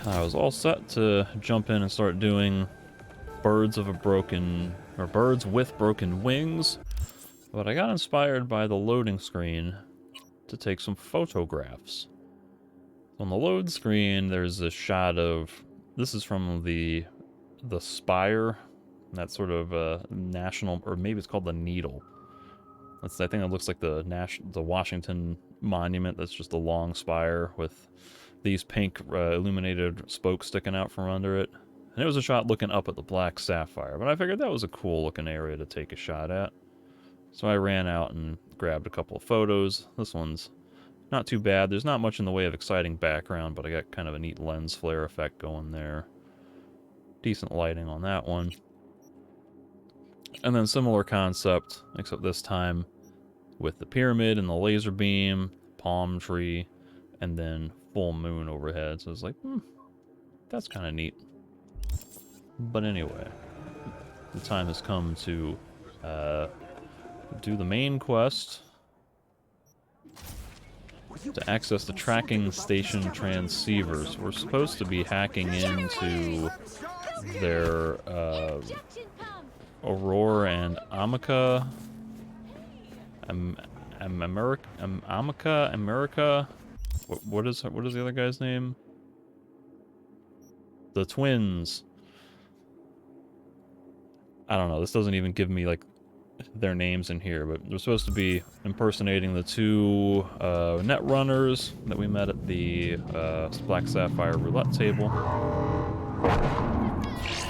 I was all set to jump in and start doing birds with broken wings, but I got inspired by the loading screen to take some photographs. On the load screen, there's a shot of, this is from the spire, that sort of national, or maybe it's called the Needle. I think it looks like the Washington Monument. That's just a long spire with these pink illuminated spokes sticking out from under it. And it was a shot looking up at the black sapphire, but I figured that was a cool looking area to take a shot at. So I ran out and grabbed a couple of photos. This one's not too bad. There's not much in the way of exciting background, but I got kind of a neat lens flare effect going there. Decent lighting on that one. And then similar concept, except this time with the pyramid and the laser beam, palm tree, and then full moon overhead. So it's like, that's kind of neat. But anyway, the time has come to do the main quest to access the tracking station transceivers. We're supposed to be hacking into their Aurora and Amica America. What is the other guy's name? The twins. I don't know. This doesn't even give me like their names in here, but they're supposed to be impersonating the two net runners that we met at the Black Sapphire roulette table.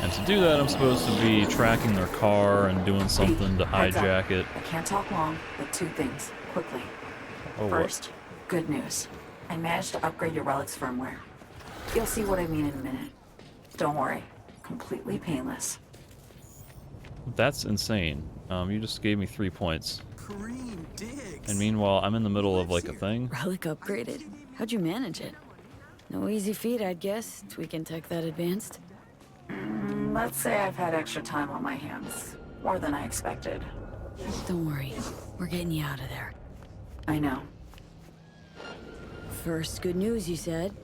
And to do that, I'm supposed to be tracking their car and doing something to hijack it. I can't talk long, but two things, quickly. Oh, first, good news. I managed to upgrade your relic's firmware. You'll see what I mean in a minute. Don't worry, completely painless. That's insane. You just gave me 3 points. And meanwhile, I'm in the middle of like a thing. Relic upgraded? How'd you manage it? No easy feat, I'd guess, tweaking tech that advanced. Let's say I've had extra time on my hands. More than I expected. Don't worry, we're getting you out of there. I know. First, good news, you said.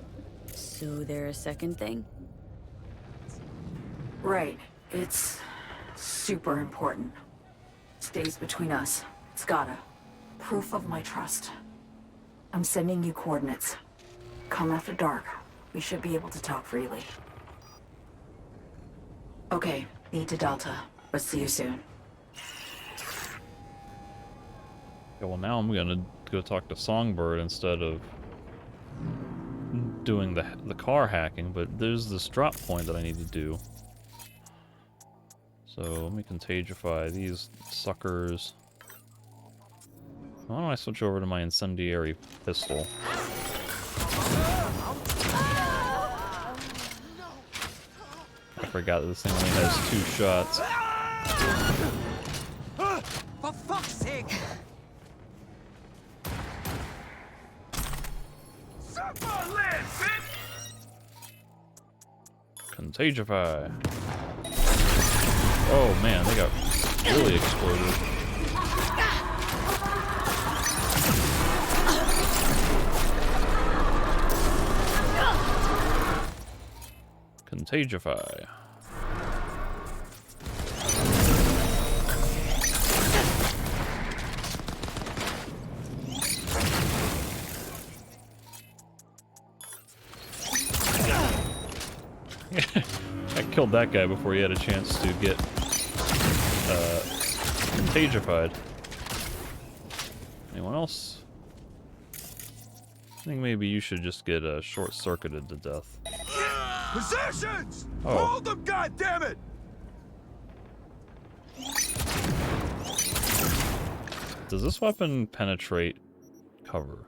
So there's a second thing? Right. It's super important. Stays between us. It's gotta. Proof of my trust. I'm sending you coordinates. Come after dark. We should be able to talk freely. Okay, need to Delta, but see you soon. Yeah, well, now I'm gonna go talk to Songbird instead of doing the car hacking, but there's this drop point that I need to do. So let me contagify these suckers. Why don't I switch over to my incendiary pistol? I forgot that this thing only has 2 shots. For fuck's sake! Contagify. Oh man, they got really exploded. Contagify. I killed that guy before he had a chance to get contagified. Anyone else? I think maybe you should just get short-circuited to death. Positions! Oh. Hold them, goddammit! Does this weapon penetrate cover?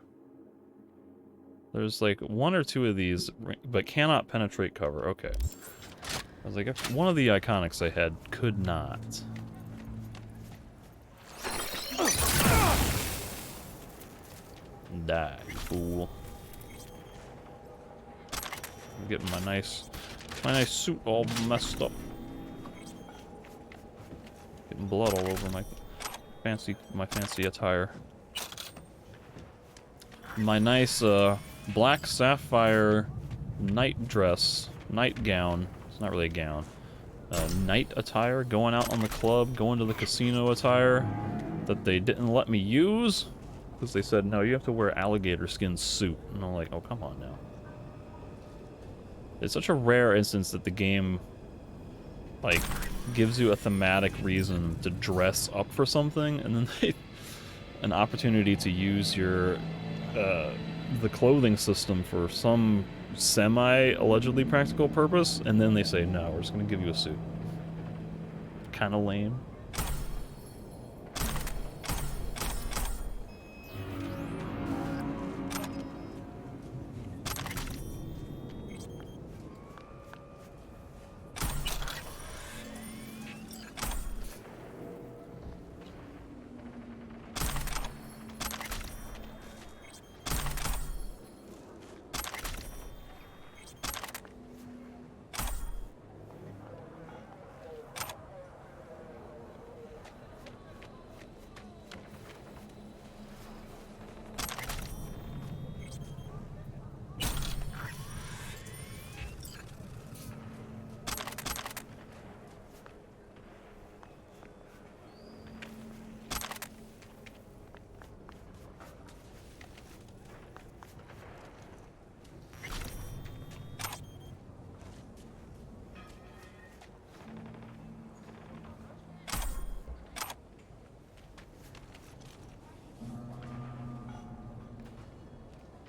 There's like 1 or 2 of these, but cannot penetrate cover. Okay. I was like, if one of the iconics I had could not. Die, you fool. I'm getting my nice suit all messed up. Getting blood all over my fancy attire. My nice black sapphire night dress, night gown. It's not really a gown. Night attire, going out on the club, going to the casino attire that they didn't let me use because they said, no, you have to wear alligator skin suit. And I'm like, oh, come on now. It's such a rare instance that the game, like, gives you a thematic reason to dress up for something, and then they, an opportunity to use your, the clothing system for some semi-allegedly practical purpose, and then they say, no, we're just gonna give you a suit. Kinda lame.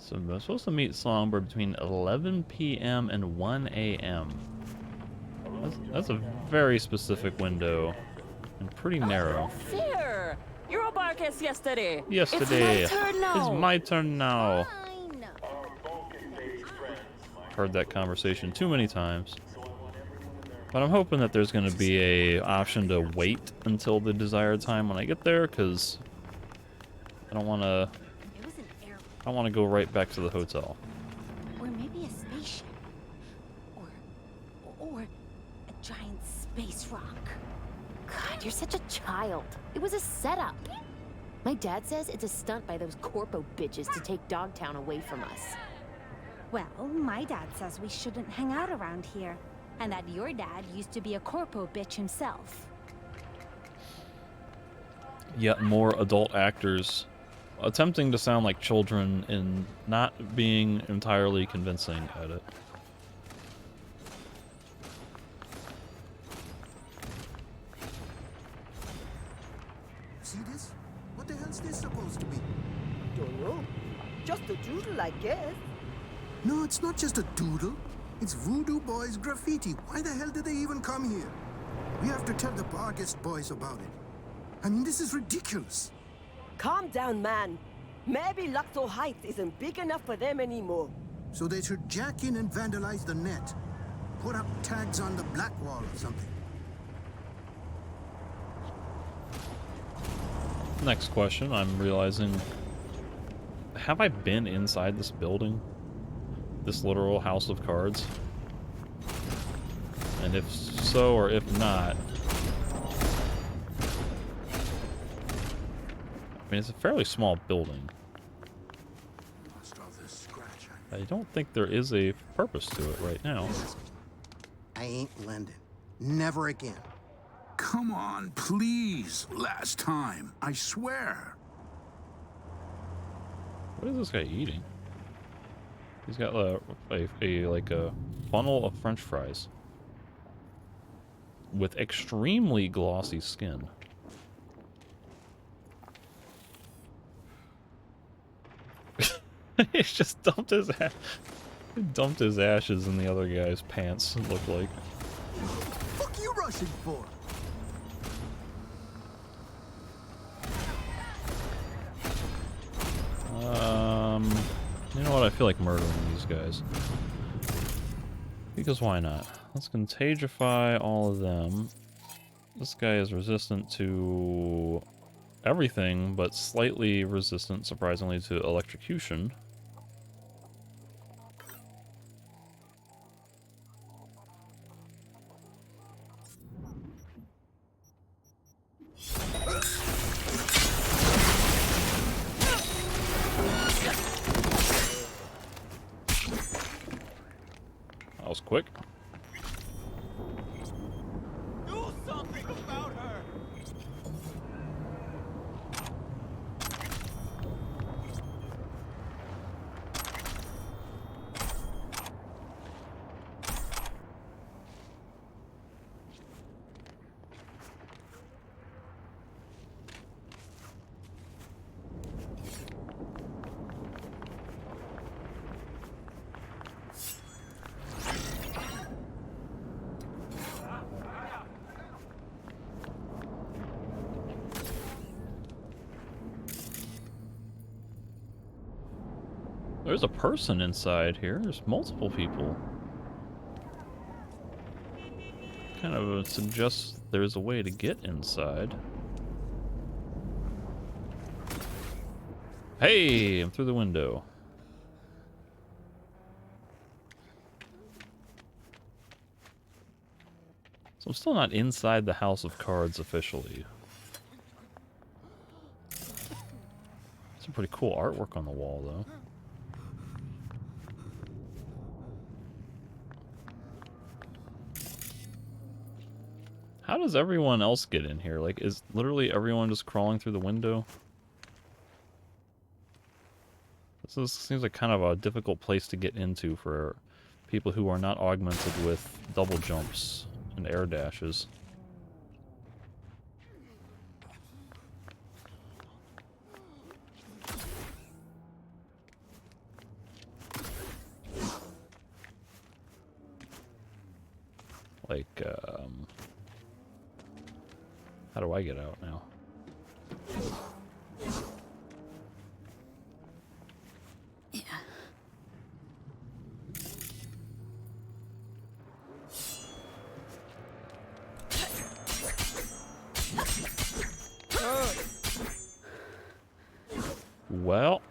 So I'm supposed to meet Songbird between 11 p.m. and 1 a.m. That's a very specific window and pretty narrow. Fear! Eurobark yesterday. Yesterday. It's my turn now. It's my turn now. Heard that conversation too many times. But I'm hoping that there's going to be a option to wait until the desired time when I get there, because I don't want to. I want to go right back to the hotel. Or maybe a spaceship. Or a giant space rock. God, you're such a child. It was a setup. My dad says it's a stunt by those corpo bitches to take Dogtown away from us. Well, my dad says we shouldn't hang out around here. And that your dad used to be a corpo bitch himself. Yet more adult actors attempting to sound like children and not being entirely convincing at it. See this? What the hell's this supposed to be? Don't know. Just a doodle, I guess. No, it's not just a doodle. It's Voodoo Boys graffiti. Why the hell did they even come here? We have to tell the Barghest boys about it. I mean, this is ridiculous. Calm down, man. Maybe Luxor Heights isn't big enough for them anymore. So they should jack in and vandalize the net. Put up tags on the black wall or something. Next question, I'm realizing, have I been inside this building? This literal house of cards? And if so, or if not, I mean, it's a fairly small building. I don't think there is a purpose to it right now. I ain't lending. Never again. Come on, please. Last time, I swear. What is this guy eating? He's got like a funnel of French fries with extremely glossy skin. He's just dumped his ashes in the other guy's pants, it looked like. What the fuck you rushing for? You know what? I feel like murdering these guys. Because why not? Let's contagify all of them. This guy is resistant to everything, but slightly resistant, surprisingly, to electrocution. was quick. Do something about her! There's a person inside here. There's multiple people. Kind of suggests there's a way to get inside. Hey, I'm through the window. So I'm still not inside the House of Cards officially. Some pretty cool artwork on the wall, though. How does everyone else get in here? Like, is literally everyone just crawling through the window? Seems like kind of a difficult place to get into for people who are not augmented with double jumps and air dashes. Like, how do I get out now? Yeah. Well,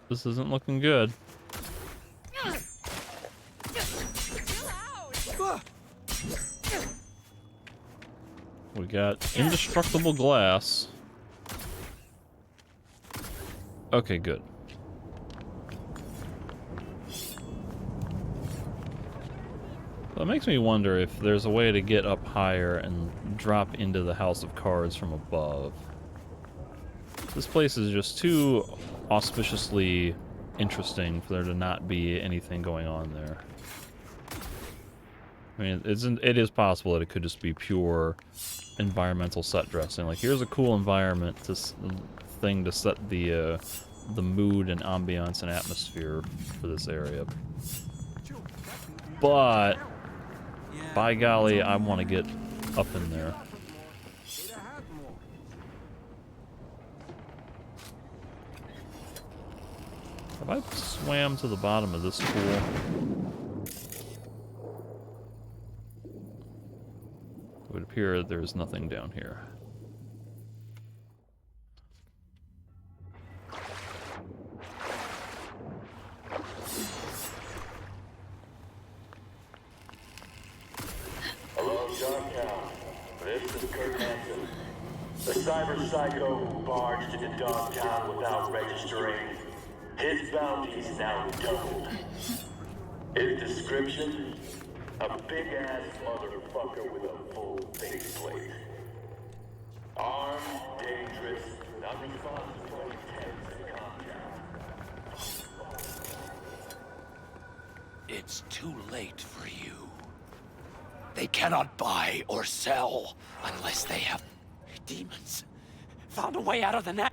this isn't looking good. We got indestructible glass. Okay, good. That makes me wonder if there's a way to get up higher and drop into the House of Cards from above. This place is just too auspiciously interesting for there to not be anything going on there. I mean, it is possible that it could just be pure environmental set dressing. Like, here's a cool environment thing to set the mood and ambiance and atmosphere for this area. But by golly, I want to get up in there. Have I swam to the bottom of this pool? It would appear there's nothing down here. Hello, Dogtown. This is Kurt Hansen. The cyber psycho who barged into Dogtown without registering. His bounty's now doubled. His description? A big-ass motherfucker with a full faceplate. Armed, dangerous, not responsive to any tense in contact. It's too late for you. They cannot buy or sell unless they have demons. Found a way out of the net.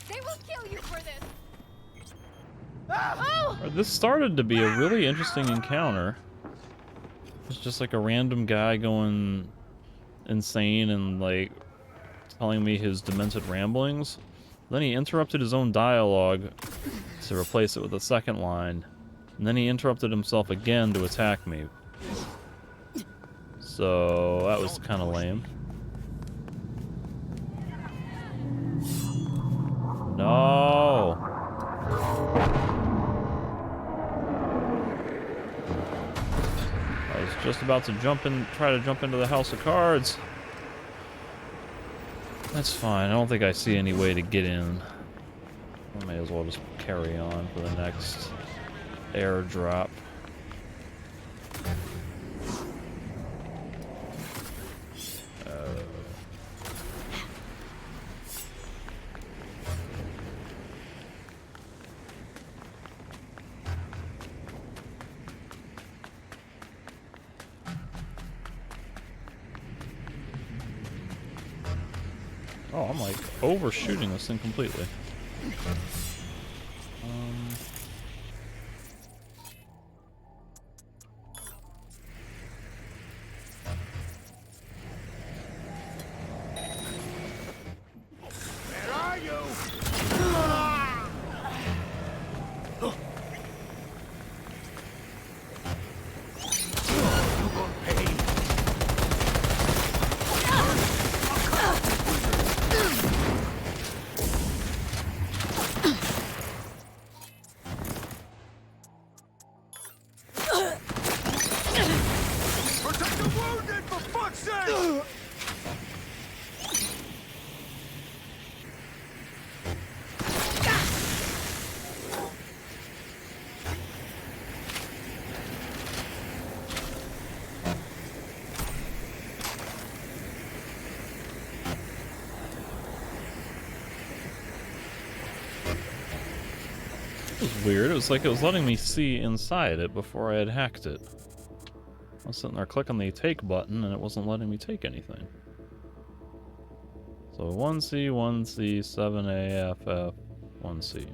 They will kill you for this. This started to be a really interesting encounter. It's just like a random guy going insane and like telling me his demented ramblings. Then he interrupted his own dialogue to replace it with a second line. And then he interrupted himself again to attack me. So that was kind of lame. No. I was just about to try to jump into the House of Cards. That's fine. I don't think I see any way to get in. I may as well just carry on for the next airdrop. Oh, I'm like overshooting this thing completely. Where are you? Protect the wounded, for fuck's sake! It was weird. It was like it was letting me see inside it before I had hacked it. I was sitting there clicking the take button and it wasn't letting me take anything. So 1C, 1C, 7A, FF, 1C.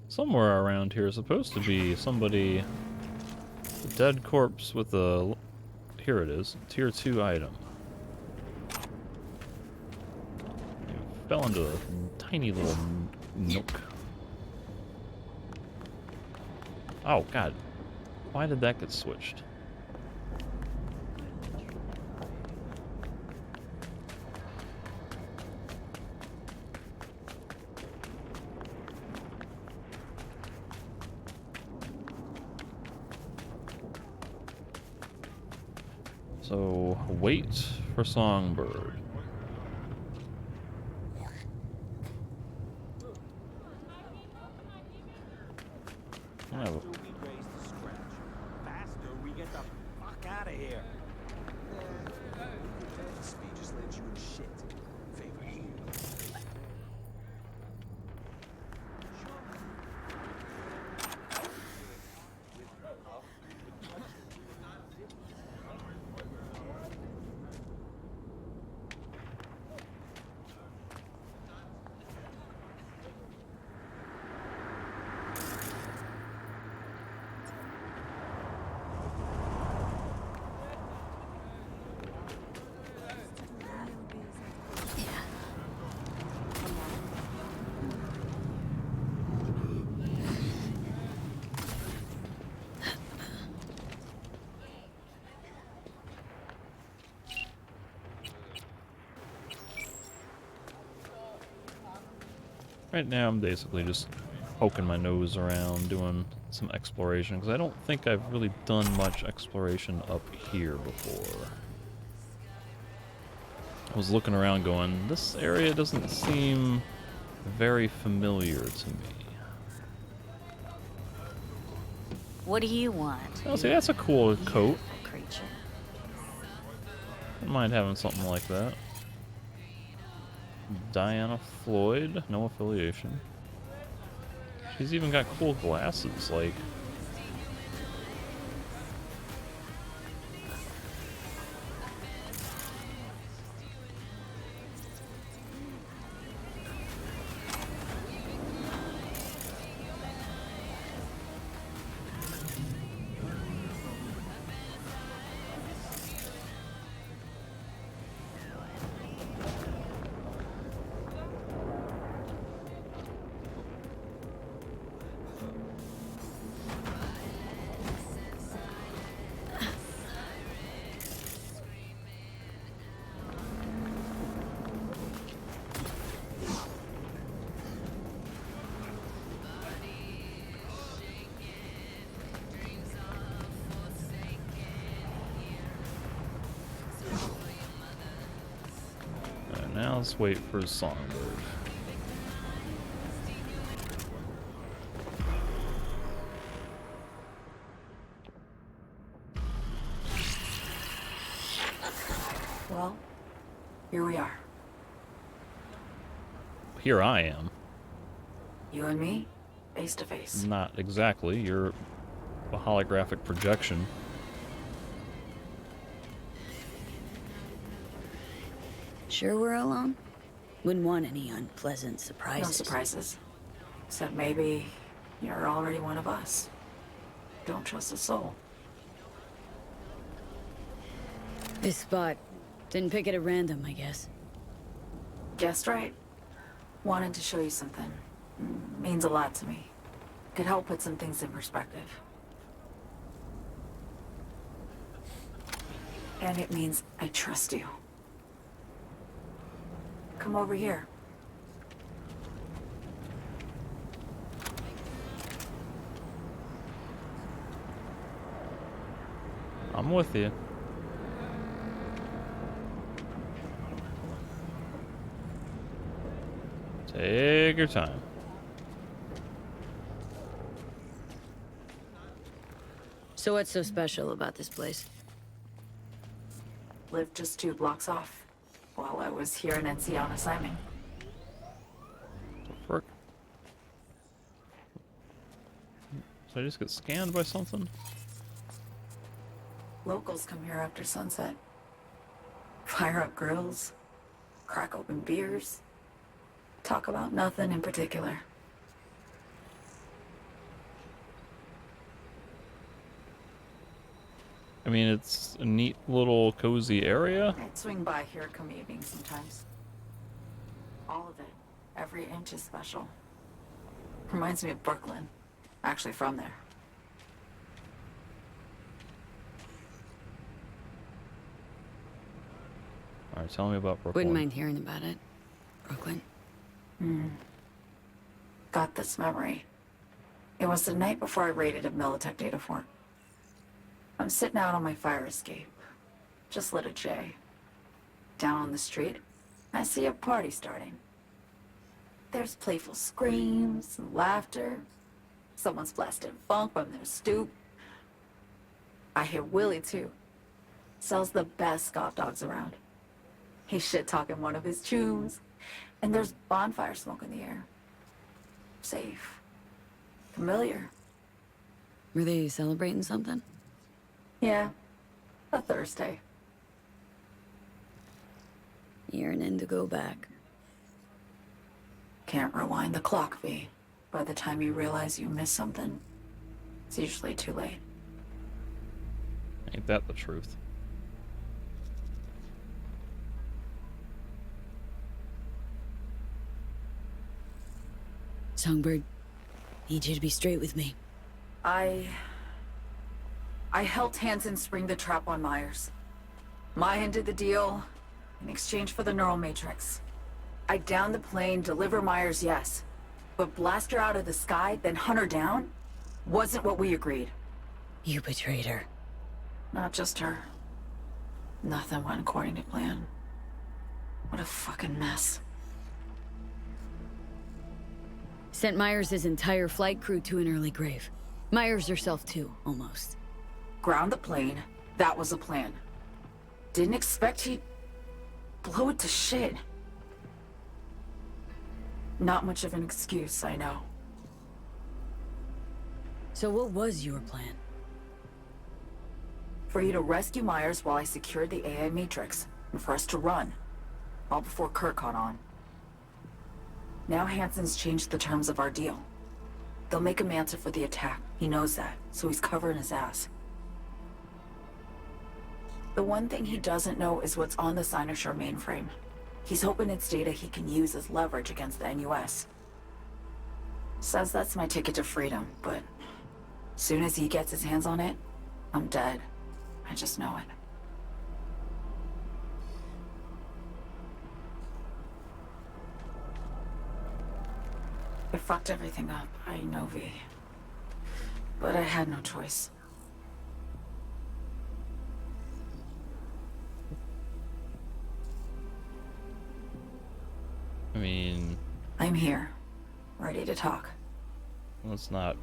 Somewhere around here is supposed to be somebody, a dead corpse with a, here it is, tier 2 item. You fell into a tiny little nook. Oh god, why did that get switched? So, wait for Songbird. Oh. Faster, we get the fuck out of here. Speed just lands you in shit. Favor you. Right now I'm basically just poking my nose around, doing some exploration, because I don't think I've really done much exploration up here before. I was looking around going, this area doesn't seem very familiar to me. What do you want? Oh, see, that's a cool coat. Creature. Wouldn't mind having something like that. Diana Floyd, no affiliation. She's even got cool glasses, like... Now let's wait for Songbird. Well, here we are. Here I am. You and me, face to face. Not exactly. You're a holographic projection. Sure we're alone? Wouldn't want any unpleasant No surprises. surprises. Except maybe you're already one of us. Don't trust a soul. This spot. Didn't pick it at random, I guess. Guessed right. Wanted to show you something. Means a lot to me. Could help put some things in perspective. And it means I trust you. Come over here. I'm with you. Take your time. So what's so special about this place? Lived just 2 blocks off while I was here in NC on assignment. The frick? Did I just get scanned by something? Locals come here after sunset. Fire up grills, crack open beers, talk about nothing in particular. I mean, it's a neat little cozy area. I'd swing by here come evening sometimes. All of it. Every inch is special. Reminds me of Brooklyn. Actually from there. Alright, tell me about Brooklyn. Wouldn't mind hearing about it. Brooklyn. Got this memory. It was the night before I raided a Militech data fort. I'm sitting out on my fire escape. Just lit a J. Down on the street, I see a party starting. There's playful screams and laughter. Someone's blasting funk from their stoop. I hear Willie, too. Sells the best scoff dogs around. He's shit-talking one of his chews. And there's bonfire smoke in the air. Safe. Familiar. Were they celebrating something? Yeah. A Thursday. Yearning to go back. Can't rewind the clock, V. By the time you realize you missed something, it's usually too late. Ain't that the truth? Songbird, need you to be straight with me. I helped Hansen spring the trap on Myers. Mayan did the deal in exchange for the neural matrix. I downed the plane, deliver Myers, yes. But blast her out of the sky, then hunt her down? Wasn't what we agreed. You betrayed her. Not just her. Nothing went according to plan. What a fucking mess. Sent Myers' entire flight crew to an early grave. Myers yourself too, almost. Ground the plane. That was a plan. Didn't expect he'd blow it to shit. Not much of an excuse, I know. So what was your plan? For you to rescue Myers while I secured the AI Matrix, and for us to run. All before Kurt caught on. Now Hansen's changed the terms of our deal. They'll make him answer for the attack. He knows that, so he's covering his ass. The one thing he doesn't know is what's on the Cynosure mainframe. He's hoping it's data he can use as leverage against the NUS. Says that's my ticket to freedom, but soon as he gets his hands on it, I'm dead. I just know it. I fucked everything up, I know, V. But I had no choice. I mean... I'm here, ready to talk. Let's not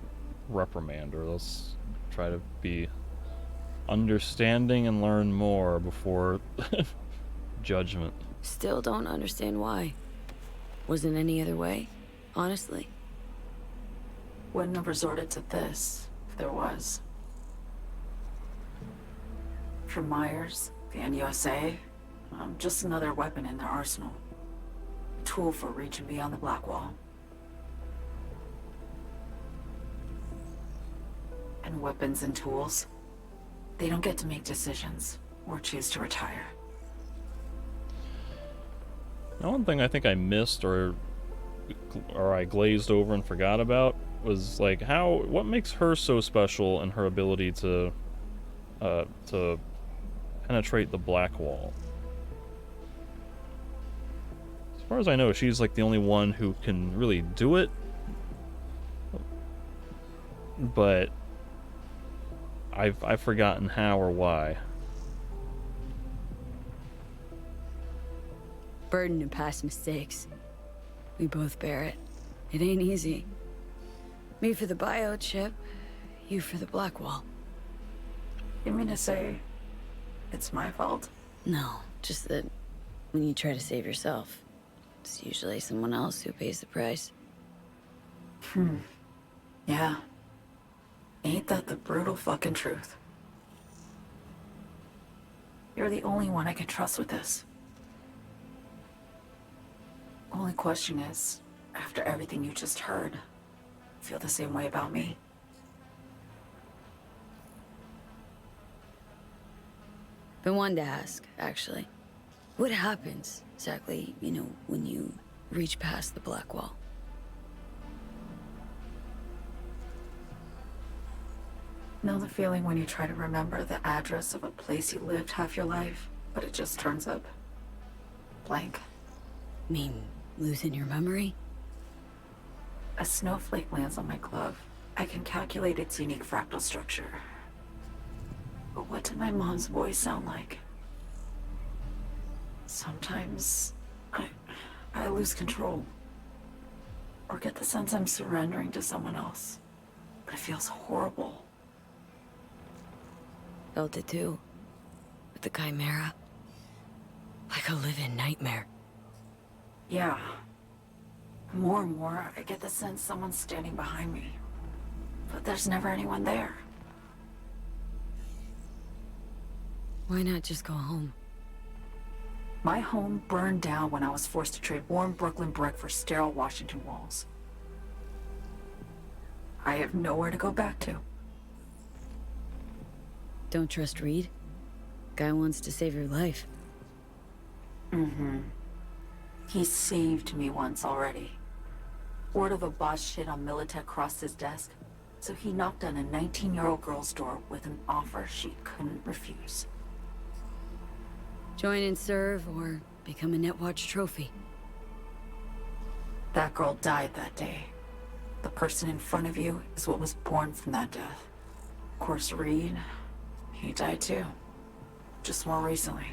reprimand her. Let's try to be understanding and learn more before judgment. Still don't understand why. Wasn't any other way, honestly. Wouldn't have resorted to this, if there was. For Myers, the NUSA, I'm just another weapon in their arsenal. A tool for reaching beyond the Black Wall. And weapons and tools, they don't get to make decisions, or choose to retire. Now, one thing I think I missed or I glazed over and forgot about was like what makes her so special and her ability to penetrate the Black Wall. As far as I know, she's like the only one who can really do it, but I've forgotten how or why. Burden of past mistakes. We both bear it. It ain't easy. Me for the biochip, you for the Black Wall. You mean to say it's my fault? No, just that when you try to save yourself, it's usually someone else who pays the price. Yeah. Ain't that the brutal fucking truth? You're the only one I can trust with this. Only question is, after everything you just heard, feel the same way about me? Been wanting to ask, actually. What happens, exactly, when you reach past the Black Wall? Know the feeling when you try to remember the address of a place you lived half your life, but it just turns up blank? Mean losing your memory? A snowflake lands on my glove. I can calculate its unique fractal structure. But what did my mom's voice sound like? Sometimes I lose control. Or get the sense I'm surrendering to someone else. But it feels horrible. Felt it too. With the Chimera. Like a living nightmare. Yeah. More and more, I get the sense someone's standing behind me. But there's never anyone there. Why not just go home? My home burned down when I was forced to trade warm Brooklyn brick for sterile Washington walls. I have nowhere to go back to. Don't trust Reed? Guy wants to save your life. He saved me once already. Word of a boss shit on Militech crossed his desk, so he knocked on a 19-year-old girl's door with an offer she couldn't refuse. Join and serve, or become a Netwatch trophy. That girl died that day. The person in front of you is what was born from that death. Of course, Reed, he died too. Just more recently,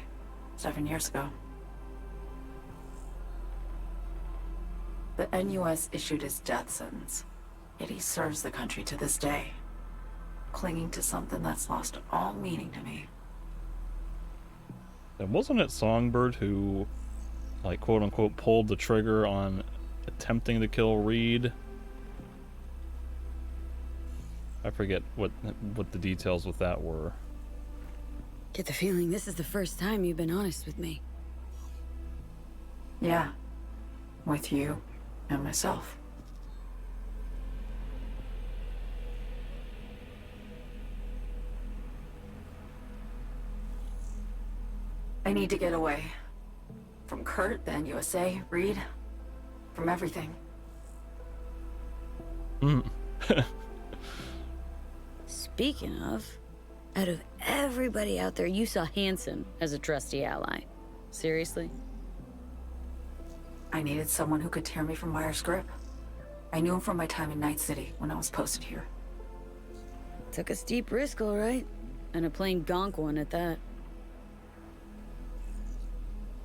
7 years ago. The NUS issued his death sentence, yet he serves the country to this day. clinging to something that's lost all meaning to me. And wasn't it Songbird who, like, quote-unquote, pulled the trigger on attempting to kill Reed? I forget what the details with that were. Get the feeling this is the first time you've been honest with me. Yeah. With you and myself. I need to get away. From Kurt, then USA, Reed. From everything. Speaking of, out of everybody out there, you saw Hansen as a trusty ally. Seriously? I needed someone who could tear me from Myers' grip. I knew him from my time in Night City when I was posted here. Took a steep risk, all right. And a plain gonk one at that.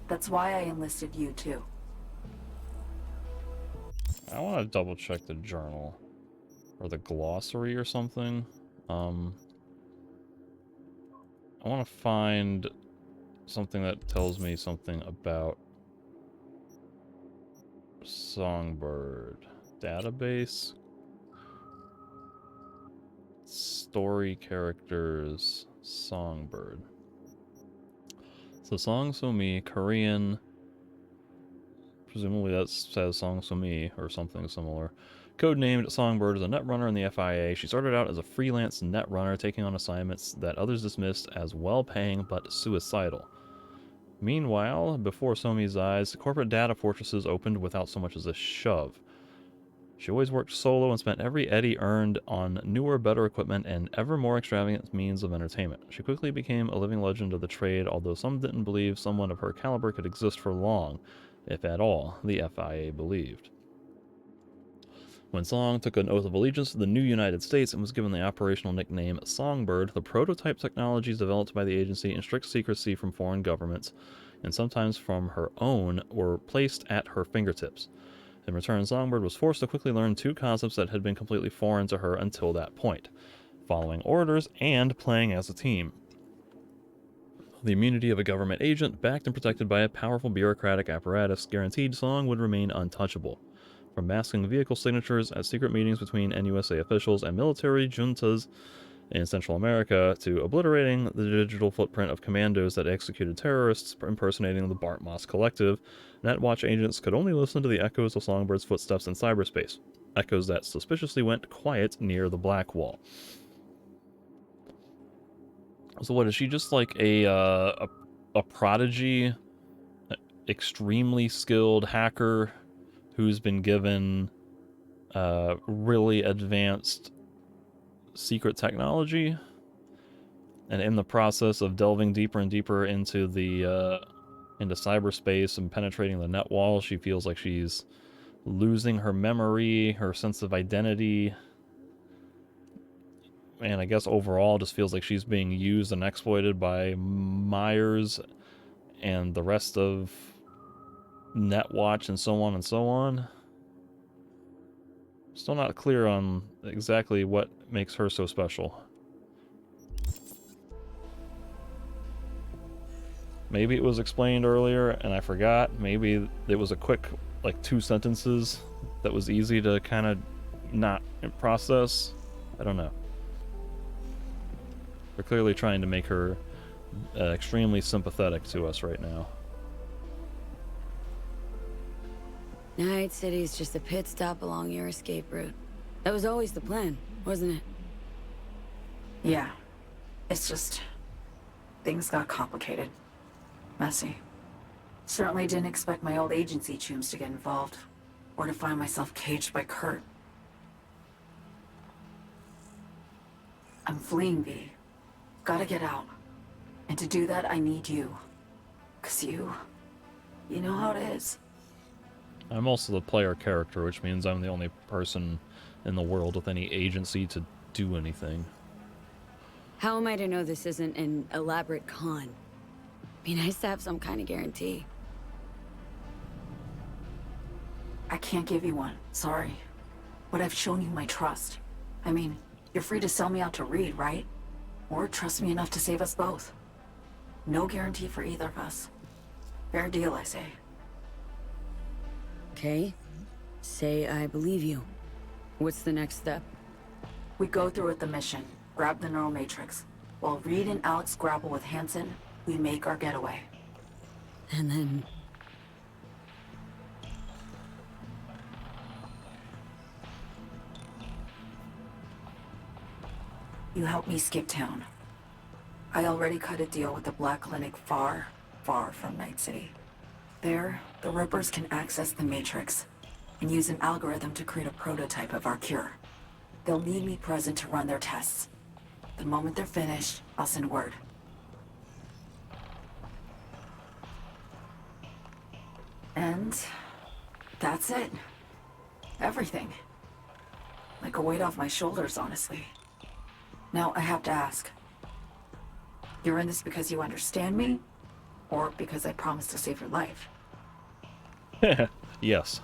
That's why I enlisted you, too. I want to double check the journal. Or the glossary or something. I want to find something that tells me something about Songbird. Database. Story characters. Songbird. So Song So Mi, Korean. Presumably that says Song So Mi or something similar. Codenamed Songbird is a netrunner in the FIA. She started out as a freelance netrunner, taking on assignments that others dismissed as well-paying but suicidal. Meanwhile, before Somi's eyes, corporate data fortresses opened without so much as a shove. She always worked solo and spent every eddy earned on newer, better equipment and ever more extravagant means of entertainment. She quickly became a living legend of the trade, although some didn't believe someone of her caliber could exist for long, if at all, the FIA believed. When Song took an oath of allegiance to the new United States and was given the operational nickname Songbird, the prototype technologies developed by the agency in strict secrecy from foreign governments, and sometimes from her own, were placed at her fingertips. In return, Songbird was forced to quickly learn two concepts that had been completely foreign to her until that point: following orders and playing as a team. The immunity of a government agent, backed and protected by a powerful bureaucratic apparatus, guaranteed Song would remain untouchable. From masking vehicle signatures at secret meetings between NUSA officials and military juntas in Central America, to obliterating the digital footprint of commandos that executed terrorists impersonating the Bart Moss Collective, Netwatch agents could only listen to the echoes of Songbird's footsteps in cyberspace, echoes that suspiciously went quiet near the Black Wall. So what, is she just like a prodigy, extremely skilled hacker who's been given really advanced secret technology, and in the process of delving deeper and deeper into the into cyberspace and penetrating the net wall, she feels like she's losing her memory, her sense of identity, and I guess overall just feels like she's being used and exploited by Myers and the rest of Netwatch and so on and so on. Still not clear on exactly what makes her so special. Maybe it was explained earlier and I forgot. Maybe it was a quick, like, 2 sentences that was easy to kind of not process. I don't know. They're clearly trying to make her extremely sympathetic to us right now. Night City's just a pit stop along your escape route. That was always the plan, wasn't it? Yeah. It's just... things got complicated. Messy. Certainly didn't expect my old agency chooms to get involved. Or to find myself caged by Kurt. I'm fleeing, V. Gotta get out. And to do that, I need you. 'Cause you know how it is. I'm also the player character, which means I'm the only person in the world with any agency to do anything. How am I to know this isn't an elaborate con? Be nice to have some kind of guarantee. I can't give you one, sorry. But I've shown you my trust. I mean, You're free to sell me out to Reed, right? Or trust me enough to save us both. No guarantee for either of us. Fair deal, I say. Okay. Say I believe you. What's the next step? We go through with the mission, grab the neural matrix. While Reed and Alex grapple with Hansen, we make our getaway. And then... You help me skip town. I already cut a deal with the Black Clinic far, far from Night City. There, the Rippers can access the Matrix and use an algorithm to create a prototype of our cure. They'll need me present to run their tests. The moment they're finished, I'll send word. And that's it. Everything. Like a weight off my shoulders, honestly. Now, I have to ask. You're in this because you understand me? Or because I promised to save your life? Yes.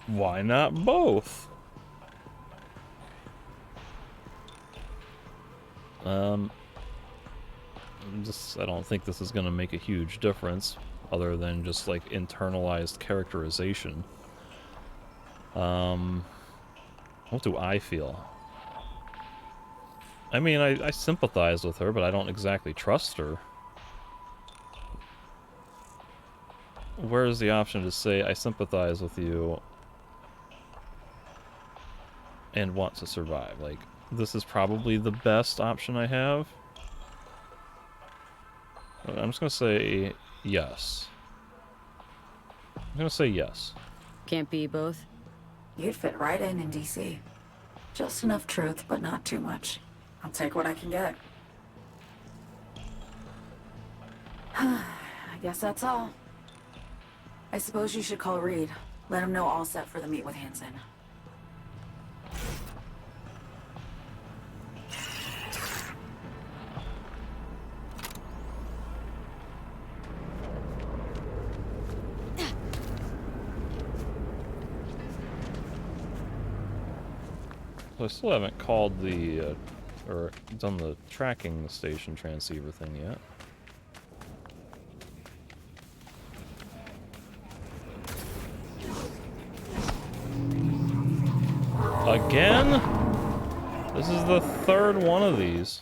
Why not both? I don't think this is gonna make a huge difference, other than just like internalized characterization. What do I feel? I mean, I sympathize with her, but I don't exactly trust her. Where is the option to say, I sympathize with you and want to survive? Like, this is probably the best option I have. I'm just gonna say yes. I'm gonna say yes. Can't be both? You'd fit right in DC. Just enough truth, but not too much. I'll take what I can get. I guess that's all. I suppose you should call Reed. Let him know all set for the meet with Hansen. So I still haven't called the, or done the tracking station transceiver thing yet. Again? This is the third one of these.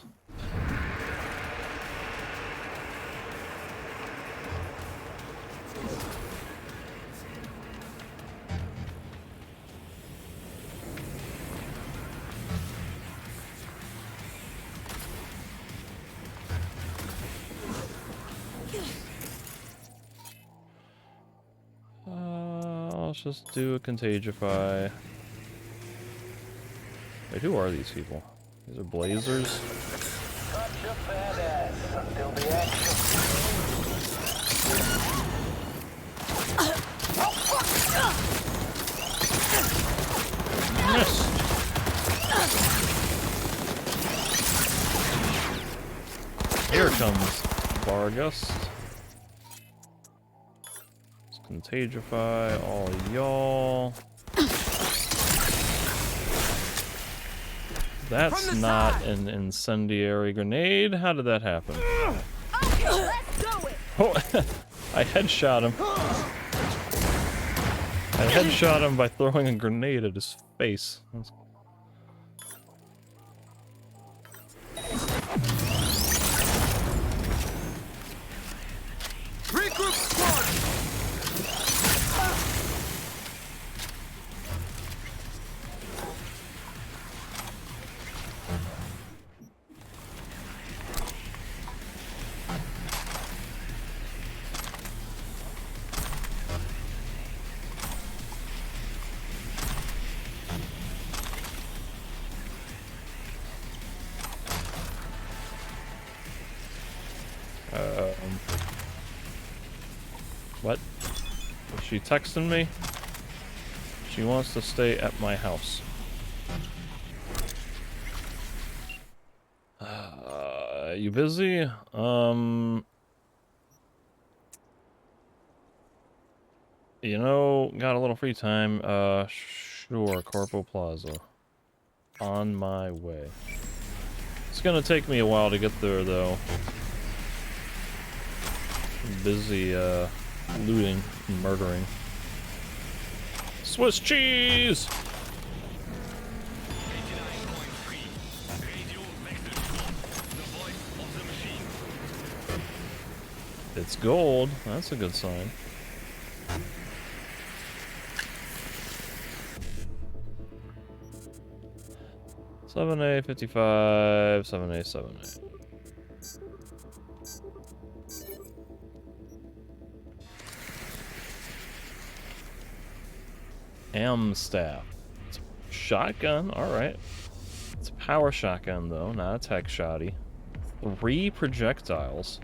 Let's just do a Contagify. Wait, who are these people? These are Blazers? Such a badass until the action. Missed. Here comes Vargas. Let's Contagify all y'all. That's not an incendiary grenade. How did that happen? Okay, let's go it. Oh, I headshot him. I headshot him by throwing a grenade at his face. Regroup squad! What? Was she texting me? She wants to stay at my house. You busy? You know, got a little free time. Sure, Corpo Plaza. On my way. It's gonna take me a while to get there, though. I'm busy, looting and murdering. Swiss cheese! It's gold. That's a good sign. Seven A 55, 7A 7A. M staff. It's a shotgun. All right. It's a power shotgun though, not a tech shotty. 3 projectiles.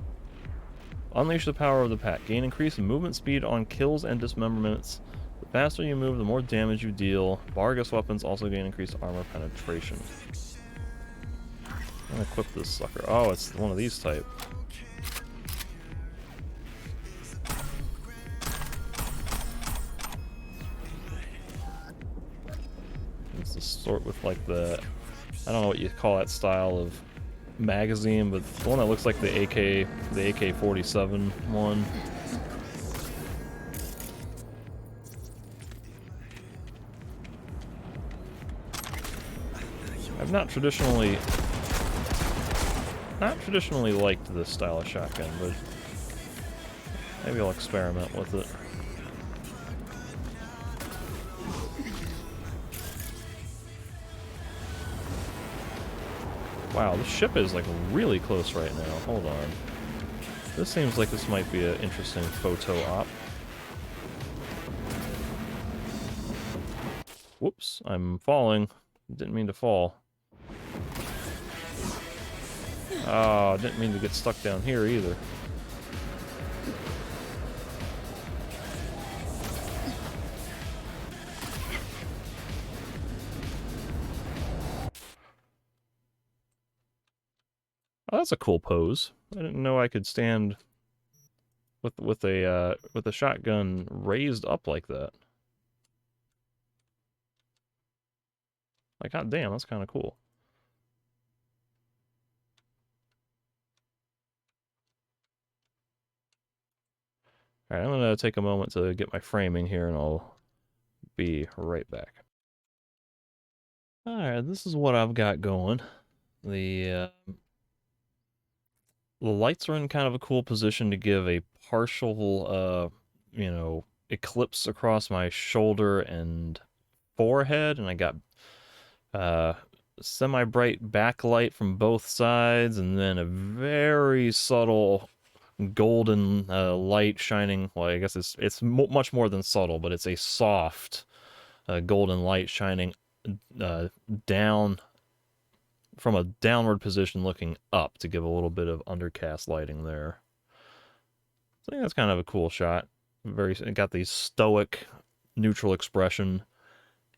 Unleash the power of the pack. Gain increased movement speed on kills and dismemberments. The faster you move, the more damage you deal. Vargas weapons also gain increased armor penetration. I'm gonna equip this sucker. Oh, it's one of these type. It's the sort with like the, I don't know what you call that style of magazine, but the one that looks like the AK-47 one. I've not traditionally liked this style of shotgun, but maybe I'll experiment with it. Wow, this ship is like really close right now. Hold on. This seems like this might be an interesting photo op. Whoops, I'm falling. Didn't mean to fall. Oh, didn't mean to get stuck down here either. Oh, that's a cool pose. I didn't know I could stand with a shotgun raised up like that. Like, god damn, that's kind of cool. Alright, I'm gonna take a moment to get my framing here, and I'll be right back. Alright, this is what I've got going. The lights are in kind of a cool position to give a partial, you know, eclipse across my shoulder and forehead, and I got semi-bright backlight from both sides, and then a very subtle golden light shining. Well, I guess it's much more than subtle, but it's a soft golden light shining down from a downward position looking up to give a little bit of undercast lighting there. So I think that's kind of a cool shot. It got the stoic neutral expression.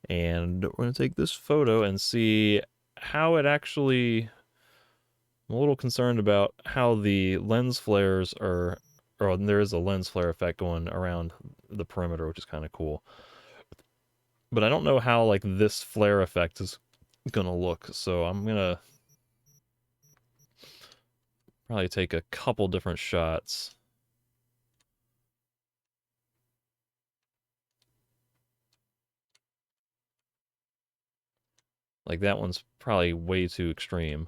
And we're going to take this photo and see how it actually... I'm a little concerned about how the lens flares are... Or there is a lens flare effect going around the perimeter, which is kind of cool. But I don't know how, like, this flare effect is going to look, so I'm going to probably take a couple different shots. Like, that one's probably way too extreme.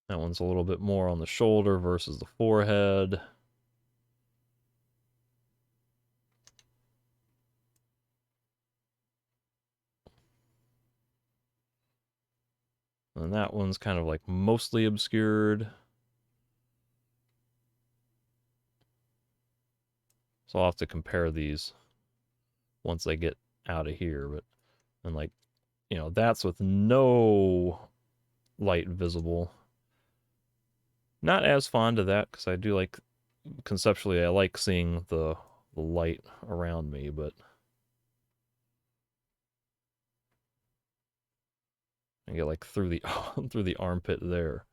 That one's a little bit more on the shoulder versus the forehead. And that one's kind of like mostly obscured. So I'll have to compare these once they get out of here. But, and like, you know, that's with no light visible. Not as fond of that, because I do like, conceptually, I like seeing the light around me, but And get like through the through the armpit there.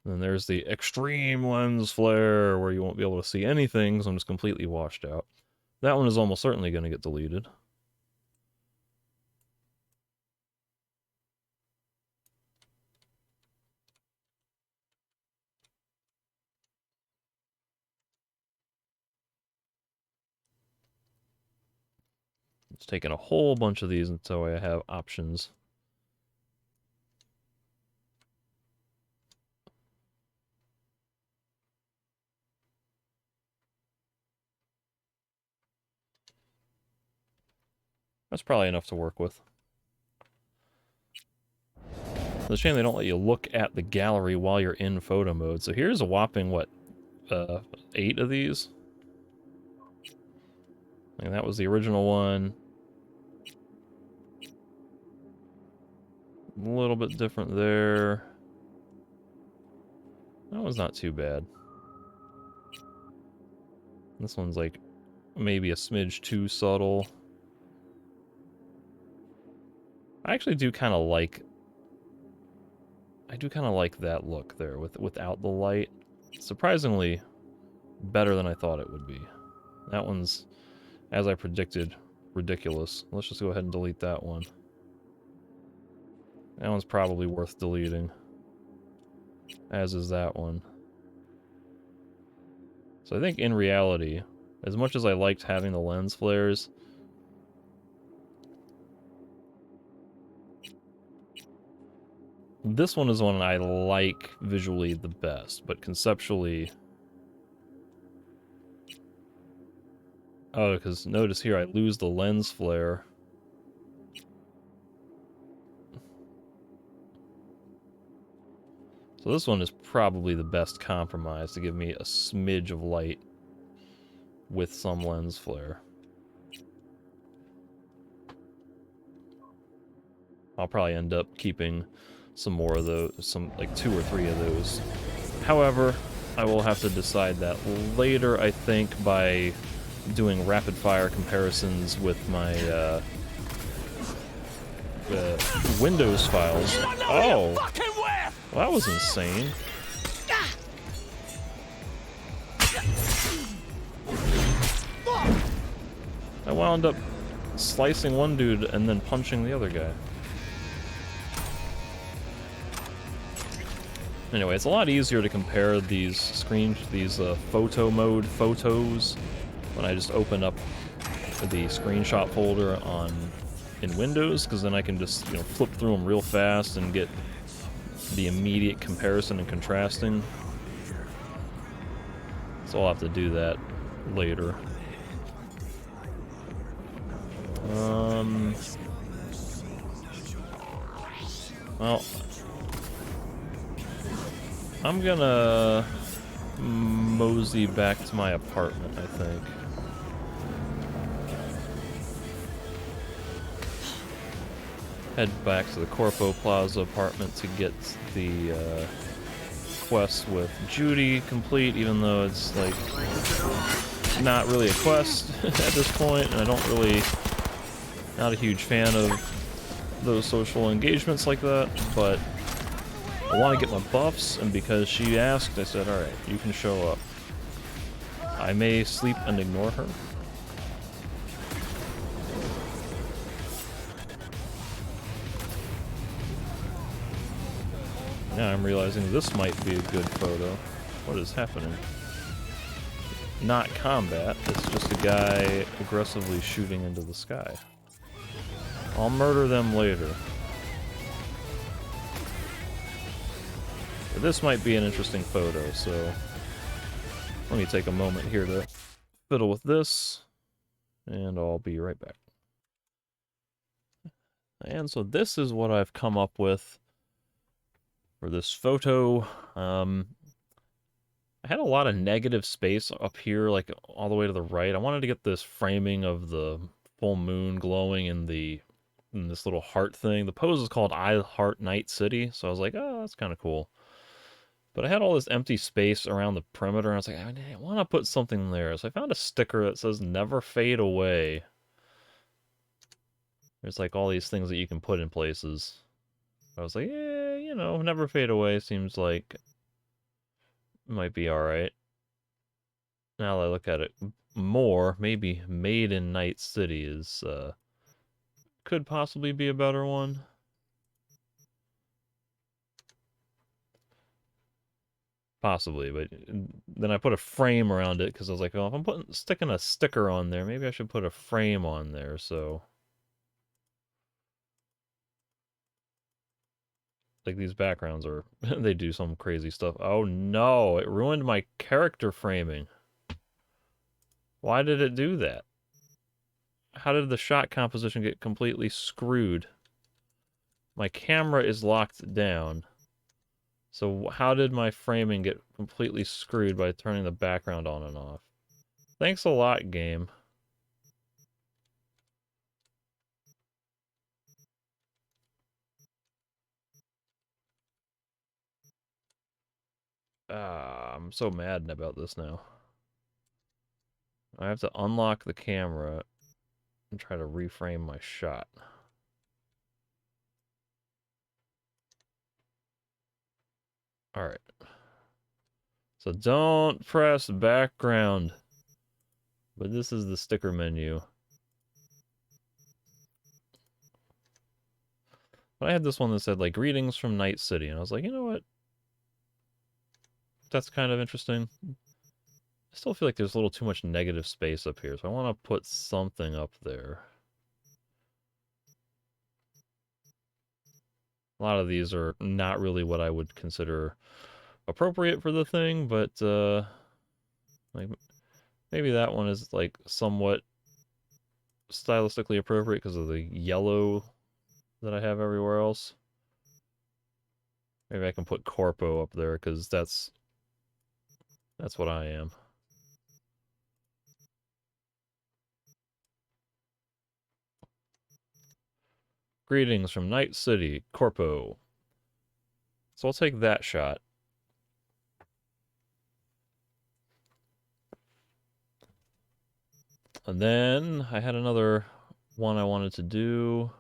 Then there's the extreme lens flare where you won't be able to see anything, so I'm just completely washed out. That one is almost certainly going to get deleted. It's taking a whole bunch of these until I have options. That's probably enough to work with. It's a shame they don't let you look at the gallery while you're in photo mode. So here's a whopping, what, 8 of these? And that was the original one. A little bit different there. That one's not too bad. This one's like maybe a smidge too subtle. I actually do kind of like... I do kind of like that look there without the light. Surprisingly better than I thought it would be. That one's, as I predicted, ridiculous. Let's just go ahead and delete that one. That one's probably worth deleting. As is that one. So I think in reality, as much as I liked having the lens flares, this one is one I like visually the best, but conceptually... Oh, because notice here I lose the lens flare. So this one is probably the best compromise to give me a smidge of light with some lens flare. I'll probably end up keeping some more of those, like 2 or 3 of those. However, I will have to decide that later, I think, by doing rapid-fire comparisons with my Windows files. Oh! Well, that was insane. I wound up slicing one dude and then punching the other guy. Anyway, it's a lot easier to compare these photo mode photos when I just open up the screenshot folder in Windows, because then I can just, you know, flip through them real fast and get the immediate comparison and contrasting. So I'll have to do that later. Well, I'm gonna mosey back to my apartment, I think. Head back to the Corpo Plaza apartment to get the quest with Judy complete, even though it's like not really a quest at this point, and I don't really, not a huge fan of those social engagements like that, but I want to get my buffs, and because she asked, I said, alright, you can show up. I may sleep and ignore her. Now I'm realizing this might be a good photo. What is happening? Not combat, it's just a guy aggressively shooting into the sky. I'll murder them later. But this might be an interesting photo, so let me take a moment here to fiddle with this, and I'll be right back. And so this is what I've come up with for this photo. I had a lot of negative space up here, like all the way to the right. I wanted to get this framing of the full moon glowing in the and this little heart thing. The pose is called I Heart Night City, so I was like, oh, that's kind of cool. But I had all this empty space around the perimeter, and I was like, I want to put something there. So I found a sticker that says Never Fade Away. There's like all these things that you can put in places. I was like, yeah, you know, Never Fade Away seems like it might be alright. Now that I look at it more, maybe Made in Night City is, could possibly be a better one. Possibly, but then I put a frame around it because I was like, oh, if I'm sticking a sticker on there, maybe I should put a frame on there, so... Like, these backgrounds are... they do some crazy stuff. Oh no, it ruined my character framing. Why did it do that? How did the shot composition get completely screwed? My camera is locked down. So how did my framing get completely screwed by turning the background on and off? Thanks a lot, game. I'm so mad about this now. I have to unlock the camera and try to reframe my shot. Alright. So don't press background. But this is the sticker menu. But I had this one that said, like, greetings from Night City. And I was like, you know what? That's kind of interesting. I still feel like there's a little too much negative space up here. So I want to put something up there. A lot of these are not really what I would consider appropriate for the thing, but like maybe that one is like somewhat stylistically appropriate because of the yellow that I have everywhere else. Maybe I can put Corpo up there because that's what I am. Greetings from Night City, Corpo. So I'll take that shot. And then I had another one I wanted to do.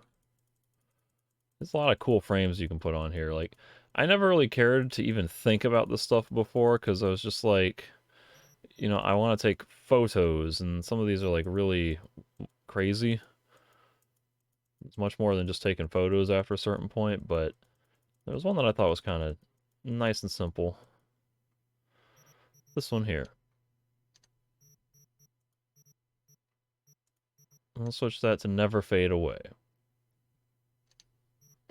There's a lot of cool frames you can put on here. Like, I never really cared to even think about this stuff before because I was just like, you know, I want to take photos, and some of these are like really crazy. It's much more than just taking photos after a certain point, but there was one that I thought was kind of nice and simple. This one here. I'll switch that to Never Fade Away.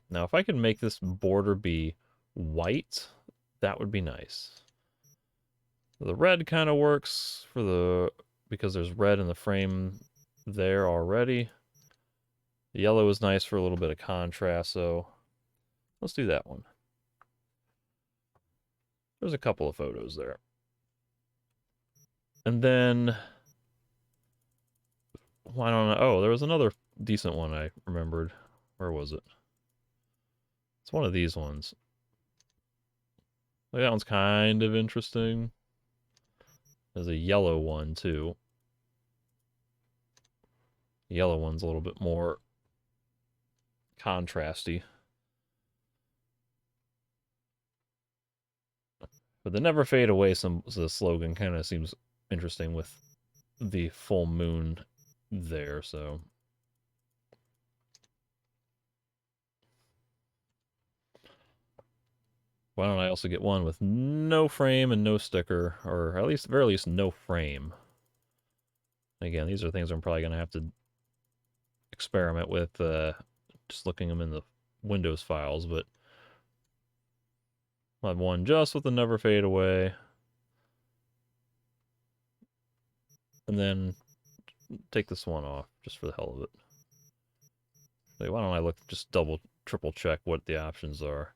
Now, if I could make this border be white, that would be nice. The red kind of works for the... because there's red in the frame there already. The yellow is nice for a little bit of contrast, so let's do that one. There's a couple of photos there. And then... well, I don't know. Oh, there was another decent one I remembered. Where was it? It's one of these ones. Like, that one's kind of interesting. There's a yellow one, too. The yellow one's a little bit more contrasty. But the Never Fade Away, the slogan kind of seems interesting with the full moon there, so... why don't I also get one with no frame and no sticker, or at least, very least, no frame. Again, these are things I'm probably going to have to experiment with, just looking them in the Windows files, but I'll have one just with the Never Fade Away. And then take this one off, just for the hell of it. Like, why don't I just triple check what the options are.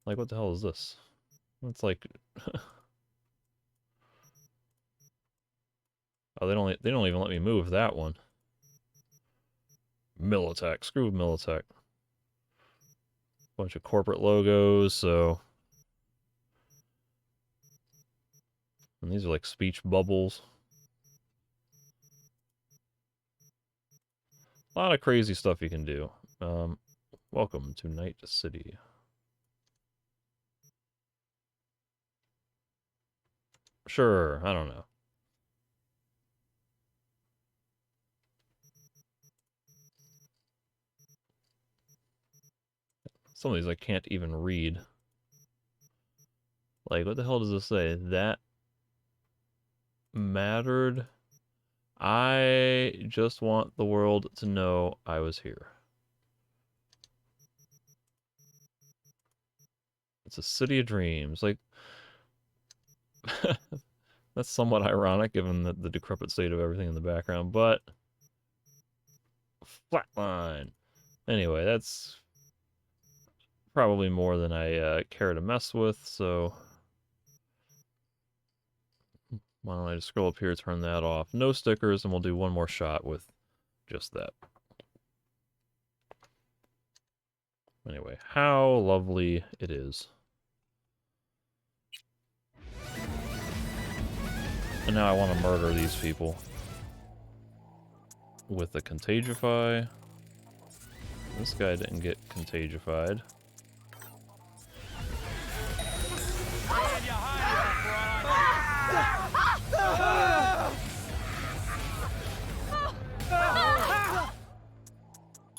Like, what the hell is this? It's like... oh, they don't even let me move that one. Militech. Screw Militech. Bunch of corporate logos, so... And these are like speech bubbles. A lot of crazy stuff you can do. Welcome to Night City. Sure, I don't know. Some of these I can't even read. Like, what the hell does this say? That mattered. I just want the world to know I was here. It's a city of dreams. Like, that's somewhat ironic given the decrepit state of everything in the background, but flatline. Anyway, that's probably more than I care to mess with, so why don't I just scroll up here, turn that off. No stickers, and we'll do one more shot with just that. Anyway, how lovely it is. And now I want to murder these people. With the Contagify. This guy didn't get Contagified.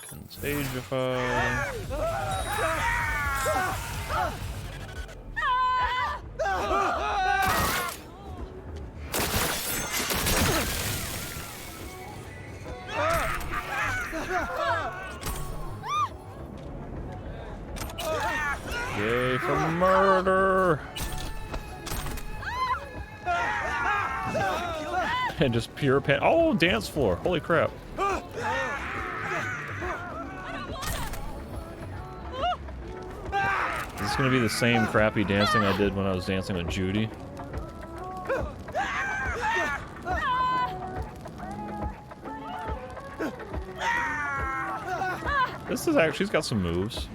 Contagify. Yay for murder! And just pure pain. Oh, dance floor! Holy crap! Is this gonna be the same crappy dancing I did when I was dancing with Judy? This is actually, she's got some moves.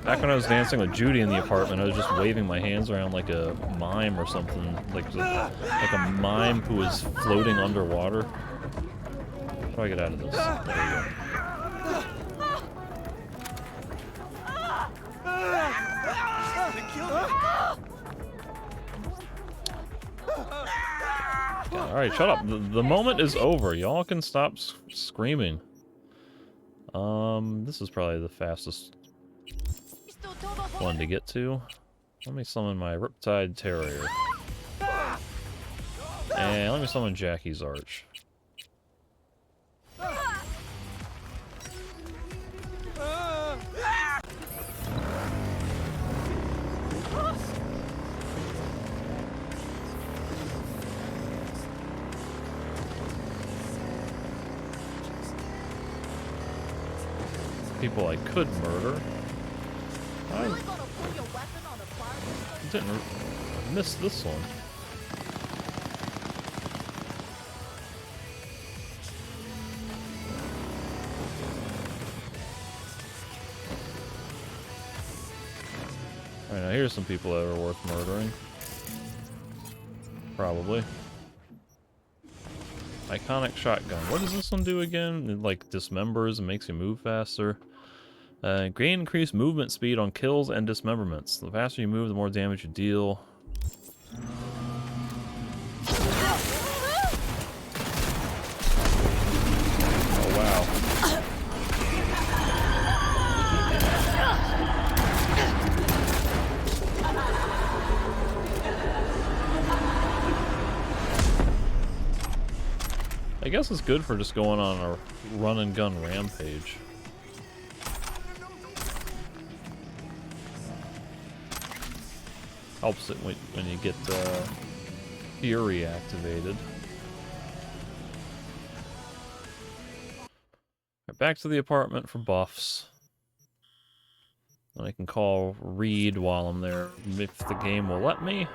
Back when I was dancing with Judy in the apartment, I was just waving my hands around like a mime or something. Like a mime who was floating underwater. How do I get out of this? There we go. Alright, shut up. The moment is over. Y'all can stop screaming. This is probably the fastest one to get to. Let me summon my Riptide Terrier. And let me summon Jackie's Arch. People I could murder. I didn't miss this one. Alright, now here's some people that are worth murdering. Probably. Iconic shotgun. What does this one do again? It like dismembers and makes you move faster. Gain increased movement speed on kills and dismemberments. The faster you move, the more damage you deal. Oh wow. I guess it's good for just going on a run and gun rampage. Helps it when you get Fury activated. Right, back to the apartment for buffs. And I can call Reed while I'm there, if the game will let me.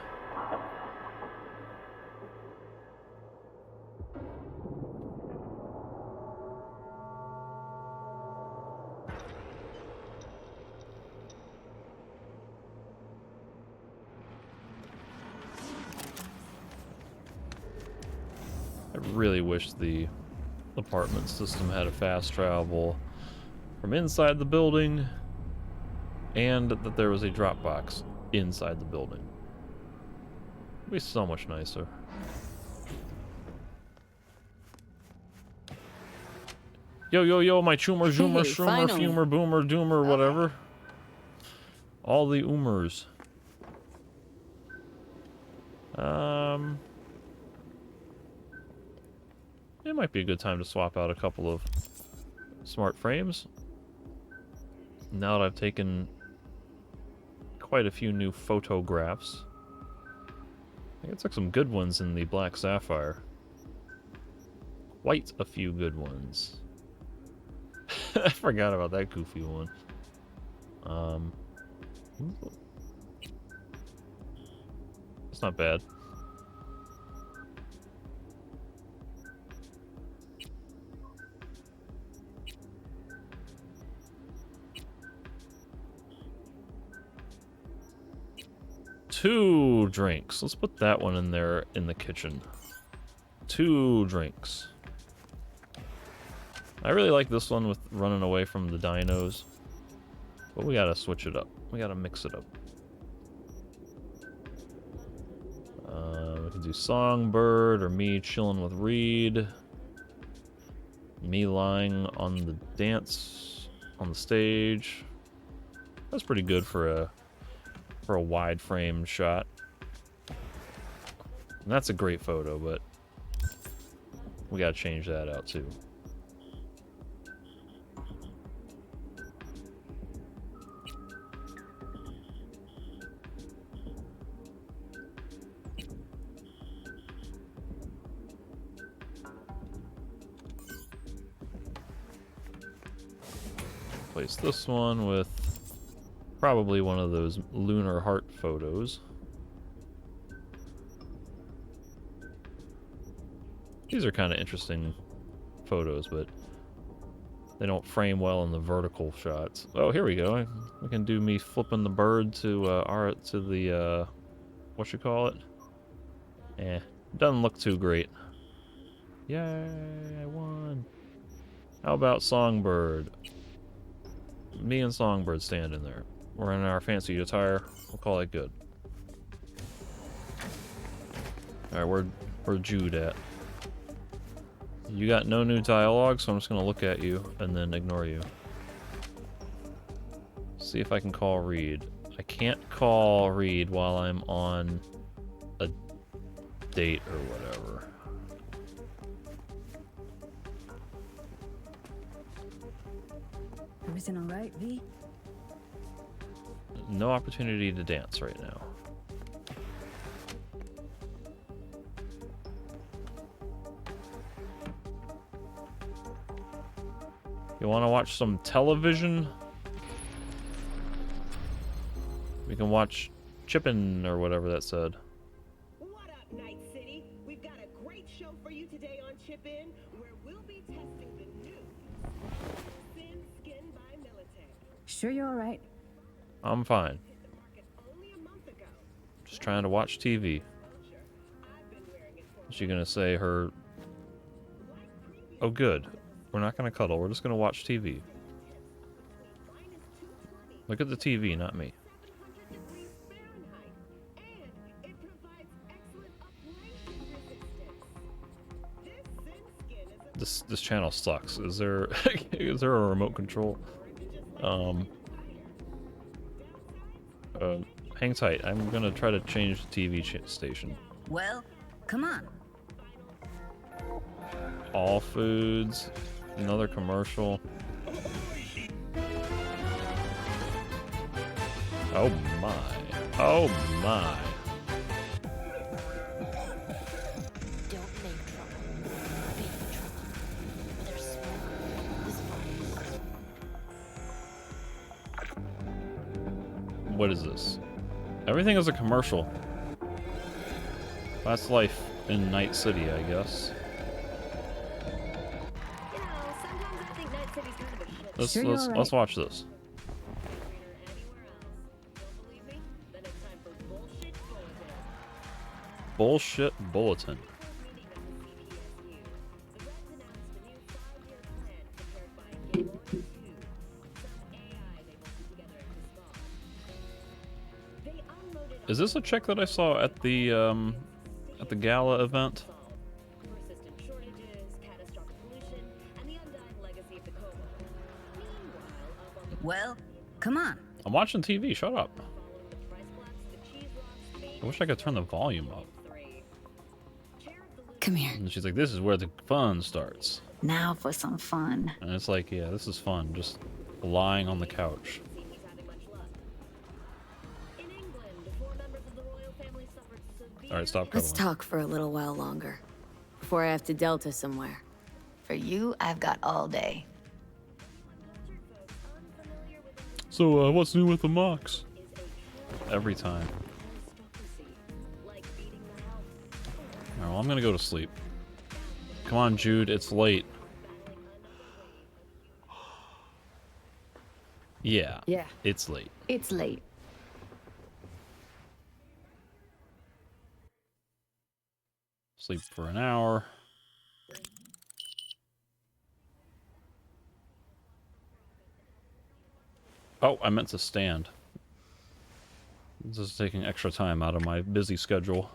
really wish the apartment system had a fast travel from inside the building, and that there was a drop box inside the building. It'd be so much nicer. Yo, yo, yo, my choomer, zoomer, Hey, shroomer, finally. fumer, boomer, doomer, whatever. All the oomers. It might be a good time to swap out a couple of smart frames. Now that I've taken quite a few new photographs. I think I took some good ones in the Black Sapphire. Quite a few good ones. I forgot about that goofy one. It's not bad. Two drinks. Let's put that one in there in the kitchen. 2 drinks. I really like this one with running away from the dinos. But we gotta switch it up. We gotta mix it up. We can do Songbird or me chilling with Reed. Me lying on the dance on the stage. That's pretty good for a wide frame shot. And that's a great photo, but we gotta change that out too. Place this one with probably one of those lunar heart photos. These are kind of interesting photos, but they don't frame well in the vertical shots. Oh, here we go. We can do me flipping the bird to the what you call it? Doesn't look too great. Yay, I won. How about Songbird? Me and Songbird standing there. We're in our fancy attire. We'll call it good. Alright, where Jude at? You got no new dialogue, so I'm just gonna look at you and then ignore you. See if I can call Reed. I can't call Reed while I'm on a date or whatever. Everything all right, V? No opportunity to dance right now. You want to watch some television? We can watch Chippin' or whatever that said. What up, Night City? We've got a great show for you today on Chip In, where we'll be testing the new Thin Skin by Military. Sure you're all right? I'm fine. Hit the market only a month ago. Just trying to watch TV. I've been wearing it for Is she gonna say her... Oh, good. We're not gonna cuddle. We're just gonna watch TV. Look at the TV, not me. 700 degrees Fahrenheit, and it provides excellent abrasion resistance. This Thin Skin is This channel sucks. Is there is there a remote control? Hang tight. I'm gonna try to change the TV station. Well, come on. All Foods. Another commercial. Oh my. Oh my. Don't make trouble. Big trouble. They're small. This fire. What is this? Everything is a commercial. That's life in Night City, I guess. You know, sometimes I think Night City's kind of a shit. Let's Sure you're all let's right. watch this. anywhere else. Don't believe me? Then it's time for Bullshit Bulletin. Bullshit bulletin. Meeting at the CPSU. Is this a chick that I saw at the gala event? Persistent shortages, catastrophic pollution, and the undying legacy of the Como. Meanwhile, up on the Well, come on. I'm watching TV, shut up. following the price collapse, the cheese rocks made I wish I could turn the volume up. 3. Chair of the Come here. And she's like, this is where the fun starts. Now for some fun. And it's like, yeah, this is fun, just lying on the couch. seems having much luck. In England, 4 members of the royal family suffered severe... Alright, stop Let's cuddling. talk for a little while longer. Before I have to Delta somewhere. For you, I've got all day. So, what's new with the mocks? Every time. like beating the house. Alright, well, I'm gonna go to sleep. Come on, Jude, it's late. Yeah. Yeah. It's late. It's late. Sleep for an hour. Oh, I meant to stand. This is taking extra time out of my busy schedule.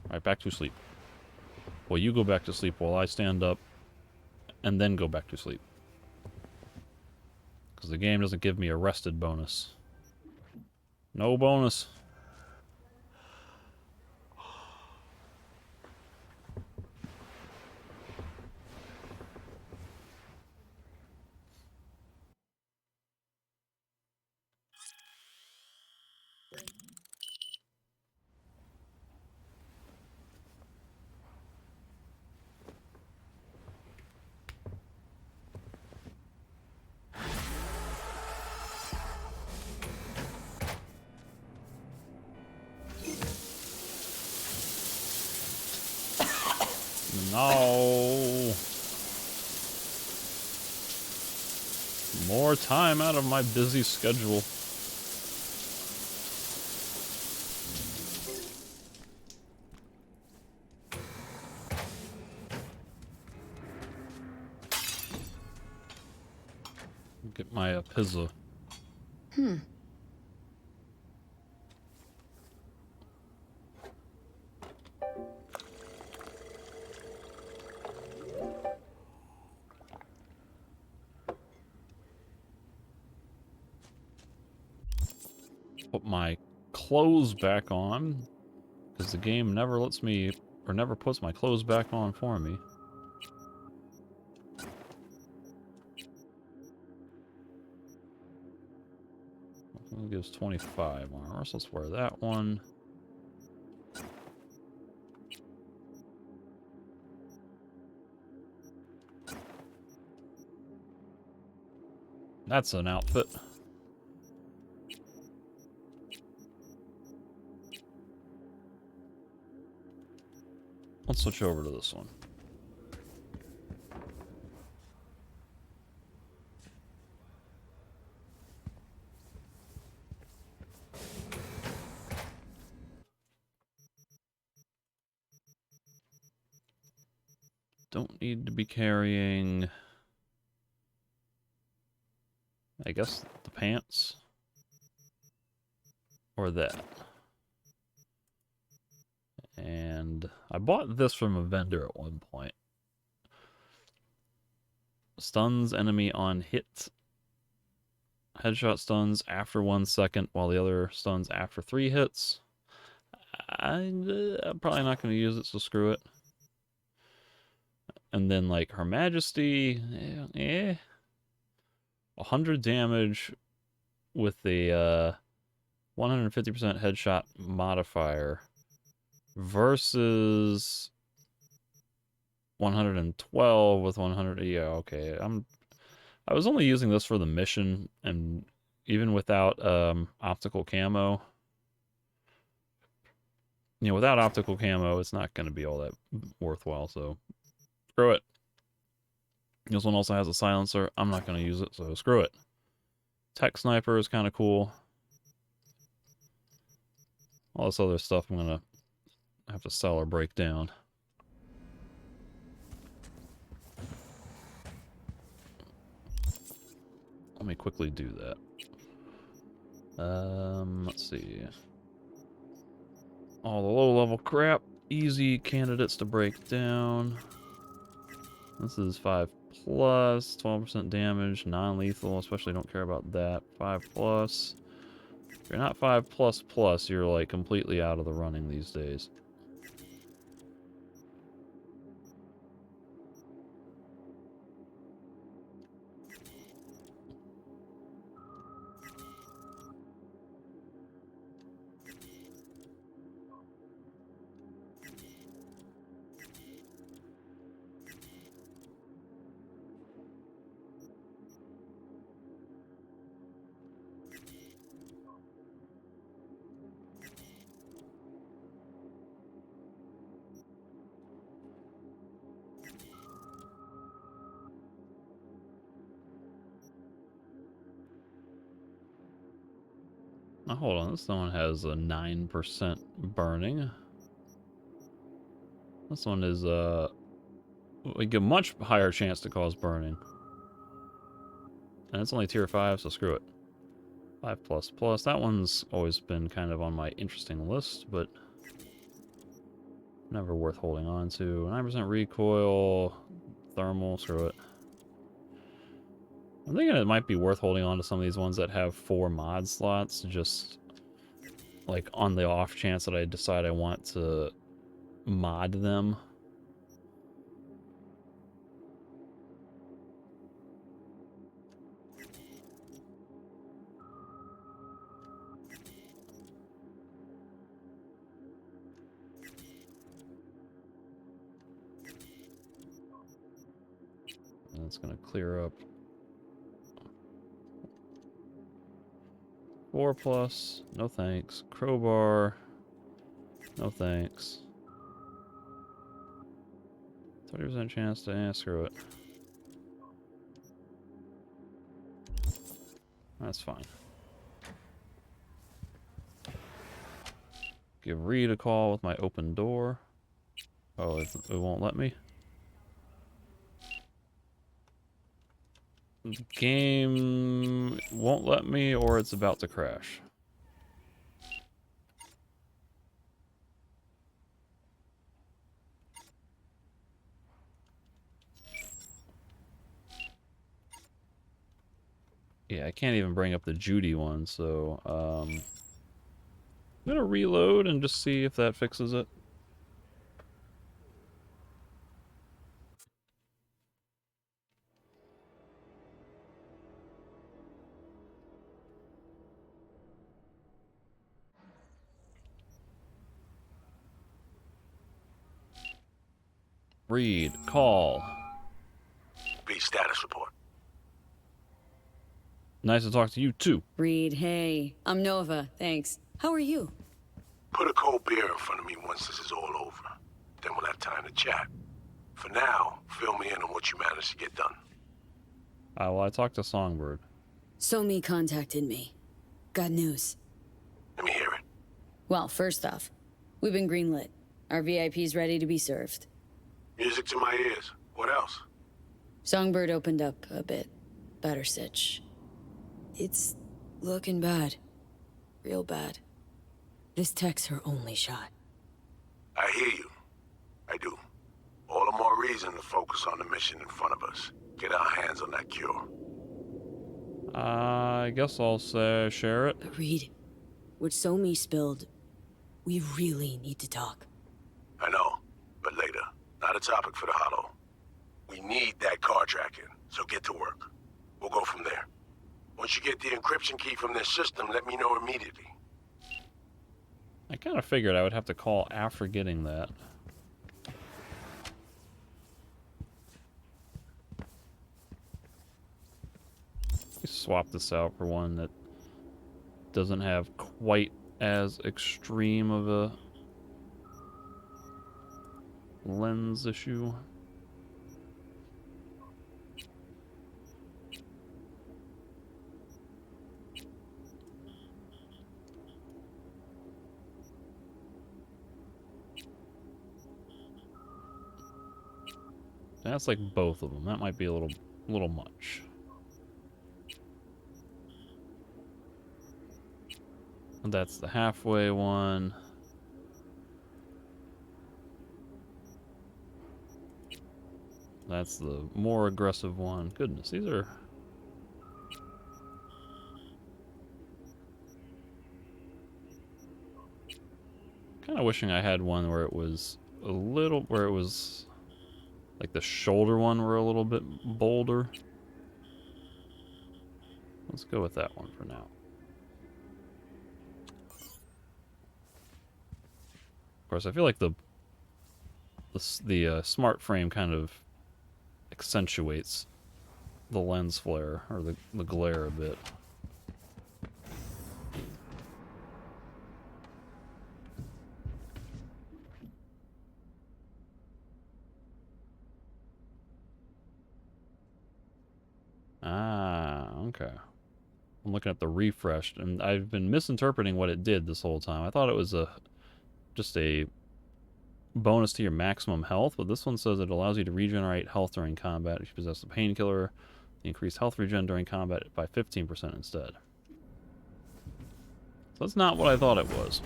Alright, back to sleep. Well, you go back to sleep while I stand up and then go back to sleep. Because the game doesn't give me a rested bonus. No bonus. No. More time out of my busy schedule. Get my pizza. Put my clothes back on, because the game never lets me, or never puts my clothes back on for me. It gives 25 armor, so let's wear that one. That's an outfit. Let's switch over to this one. Don't need to be carrying, I guess, the pants. Or that. And I bought this from a vendor at one point. Stuns enemy on hit. Headshot stuns after 1 second, while the other stuns after 3 hits. I'm probably not going to use it, so screw it. And then, like, Her Majesty, 100 damage with the 150% headshot modifier versus 112 with 100. Yeah, okay. I was only using this for the mission, and even without optical camo, you know, without optical camo, it's not going to be all that worthwhile. So screw it. This one also has a silencer. I'm not going to use it, so screw it. Tech sniper is kind of cool. All this other stuff I'm going to have to sell or break down. me quickly do that. Let's see. All the low-level crap. Easy candidates to break down. This is 5+, 12% damage, non-lethal, especially don't care about that. 5+. If you're not 5++, you're like completely out of the running these days. Now hold on, this one has a 9% burning. This one is like a much higher chance to cause burning. And it's only tier 5, so screw it. 5++. That one's always been kind of on my interesting list, but never worth holding on to. 9% recoil, thermal, screw it. I'm thinking it might be worth holding on to some of these ones that have 4 mod slots, just like on the off chance that I decide I want to mod them. And it's going to clear up 4+, no thanks. Crowbar, no thanks. 30% chance to, screw it. That's fine. Give Reed a call with my open door. Oh, it won't let me? The game won't let me, or it's about to crash. Yeah, I can't even bring up the Judy one, so I'm gonna reload and just see if that fixes it. Read, call. B status report. Nice to talk to you too. Reed, hey. I'm Nova, thanks. How are you? Put a cold beer in front of me once this is all over. Then we'll have time to chat. For now, fill me in on what you managed to get done. Well, I talked to Songbird. Somi contacted me. Got news. Let me hear it. Well, first off, we've been greenlit. Our VIP's ready to be served. Music to my ears. What else? Songbird opened up a bit. Better sitch. It's looking bad. Real bad. This tech's her only shot. I hear you. I do. All the more reason to focus on the mission in front of us. Get our hands on that cure. I guess I'll say share it. But Reed, what Somi spilled, we really need to talk. I know, but later. Not a topic for the Hollow. We need that car tracking, so get to work. We'll go from there. Once you get the encryption key from this system, let me know immediately. I kind of figured I would have to call after getting that. Swap this out for one that doesn't have quite as extreme of a lens issue. That's like both of them. That might be a little much. That's the halfway one. That's the more aggressive one. Goodness, these are... kind of wishing I had one where it was a little... where it was... like the shoulder one were a little bit bolder. Let's go with that one for now. Of course, I feel like the smart frame kind of accentuates the lens flare, or the glare a bit. Ah, okay. I'm looking at the refreshed, and I've been misinterpreting what it did this whole time. I thought it was just a bonus to your maximum health, but this one says it allows you to regenerate health during combat if you possess a painkiller. Increase health regen during combat by 15% instead. So that's not what I thought it was.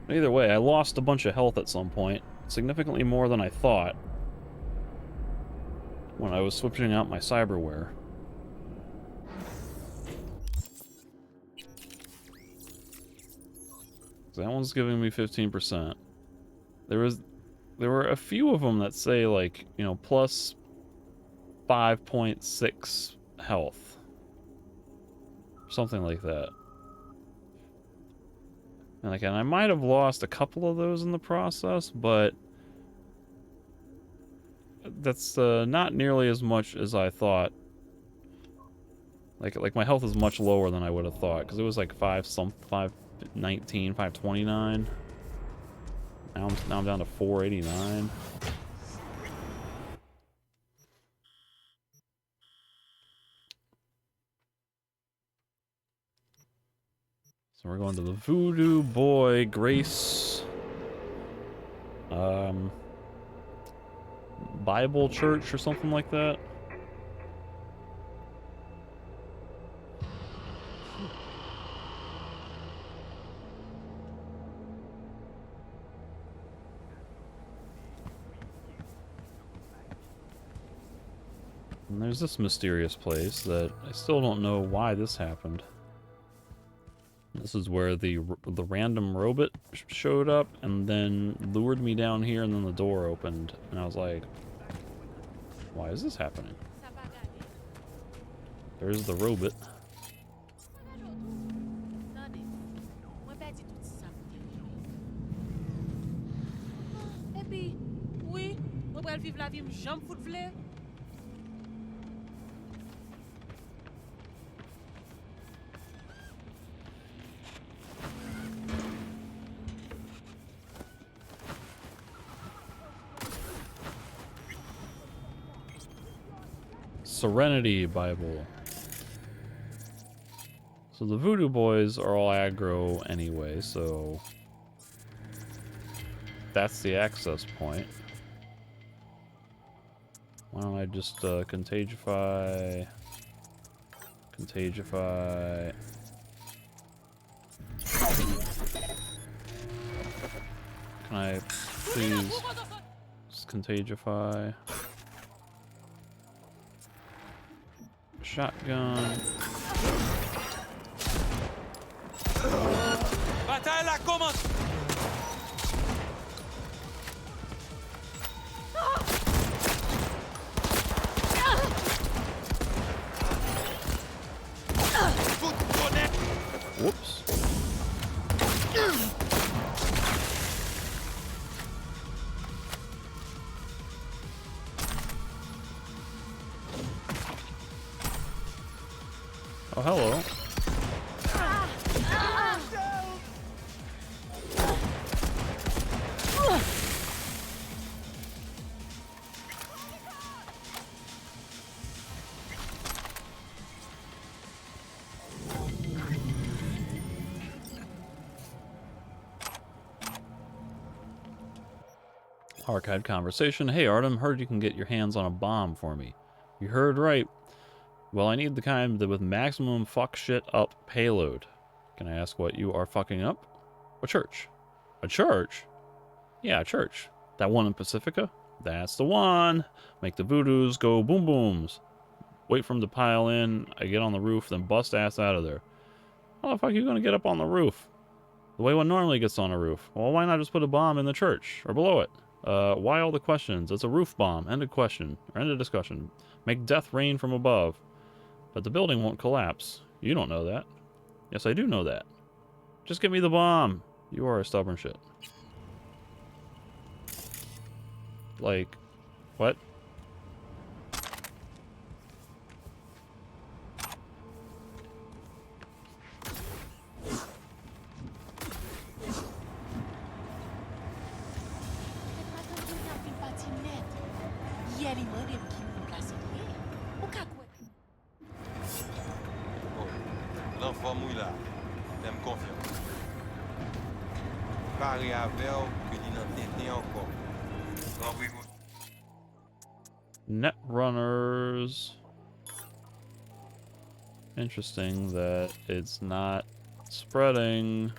Either way, I lost a bunch of health at some point, significantly more than I thought when I was switching out my cyberware. That one's giving me 15%. There were a few of them that say, like, you know, plus 5.6 health. Something like that. And I might have lost a couple of those in the process, but that's not nearly as much as I thought. Like my health is much lower than I would have thought, because it was like 519, 529. Now I'm down to 489. So we're going to the Voodoo Boy Grace Bible Church or something like that. And there's this mysterious place that I still don't know why this happened. This is where the random robot showed up and then lured me down here, and then the door opened, and I was like, why is this happening? There's the robot. Serenity Bible. So the Voodoo Boys are all aggro anyway, so that's the access point. Why don't I just contagify? Contagify. Can I please just contagify? Shotgun. Bataille commence. Whoops. Oh, hello. Archived conversation. Hey, Artem, heard you can get your hands on a bomb for me. You heard right. Well, I need the kind with maximum fuck shit up payload. Can I ask what you are fucking up? A church. A church? Yeah, a church. That one in Pacifica? That's the one. Make the voodoos go boom booms. Wait for them to pile in. I get on the roof, then bust ass out of there. How the fuck are you gonna get up on the roof? The way one normally gets on a roof. Well, why not just put a bomb in the church? Or below it? Why all the questions? It's a roof bomb. End of question. Or end of discussion. Make death rain from above. But the building won't collapse. You don't know that. Yes, I do know that. Just give me the bomb. You are a stubborn shit. Like, what? Net runners. Interesting that it's not spreading.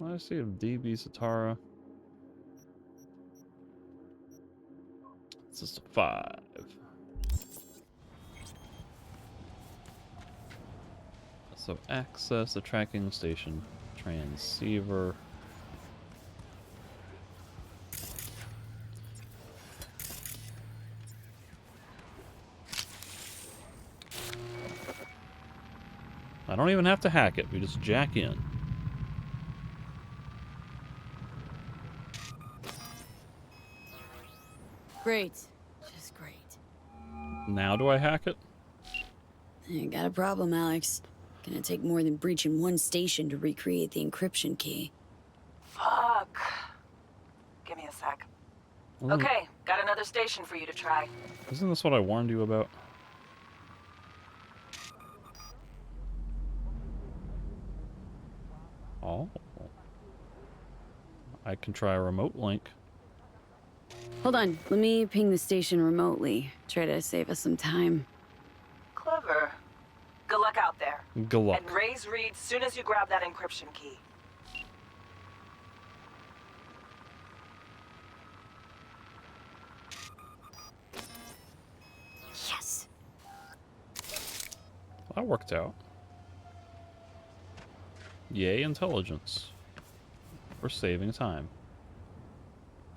Let's see if DB Satara. It's just a 5. So access the tracking station transceiver. I don't even have to hack it. We just jack in. Great. Just great. Now do I hack it? You got a problem, Alex. Gonna take more than breaching one station to recreate the encryption key. Fuck. Give me a sec. Okay, got another station for you to try. Isn't this what I warned you about? Oh. I can try a remote link. Hold on, let me ping the station remotely. Try to save us some time. Clever. Good luck out there. Good luck. And raise Reed soon as you grab that encryption key. Yes. That worked out. Yay, intelligence. We're saving time.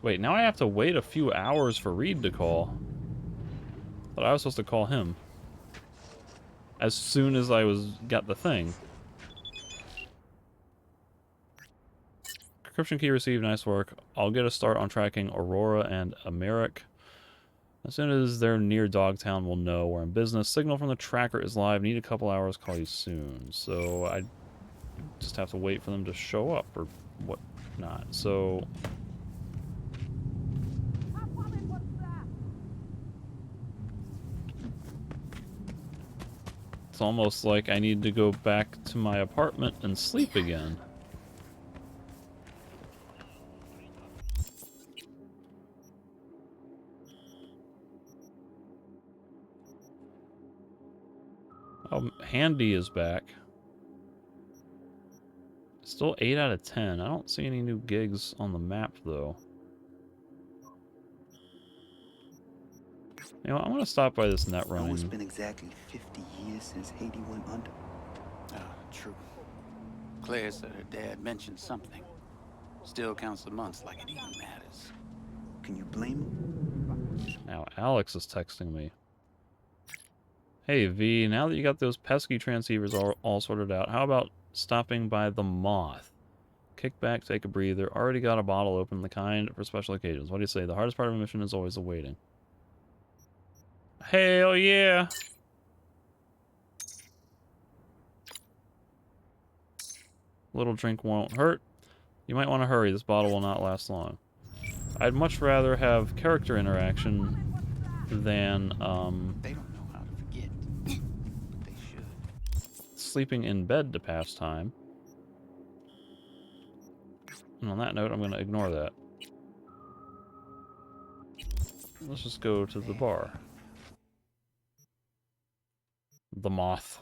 Wait, now I have to wait a few hours for Reed to call. But I was supposed to call him as soon as I got the thing. Encryption key received, nice work. I'll get a start on tracking Aurora and Americ. As soon as they're near Dogtown, we'll know we're in business. Signal from the tracker is live. Need a couple hours, call you soon. So I just have to wait for them to show up or whatnot. So it's almost like I need to go back to my apartment and sleep again. Oh, Handy is back. Still 8 out of 10. I don't see any new gigs on the map, though. You know, I'm gonna stop by this net running. It's been exactly 50 years since Haiti went under. True. Claire said her dad mentioned something. Still counts the months like it even matters. Can you blame him? Now Alex is texting me. Hey V, now that you got those pesky transceivers all sorted out, how about stopping by the Moth? Kick back, take a breather. Already got a bottle open, the kind for special occasions. What do you say? The hardest part of a mission is always the waiting. Hell yeah! Little drink won't hurt. You might want to hurry. This bottle will not last long. I'd much rather have character interaction than They don't know how to forget. But they should. sleeping in bed to pass time. And on that note, I'm going to ignore that. Let's just go to the bar. The Moth.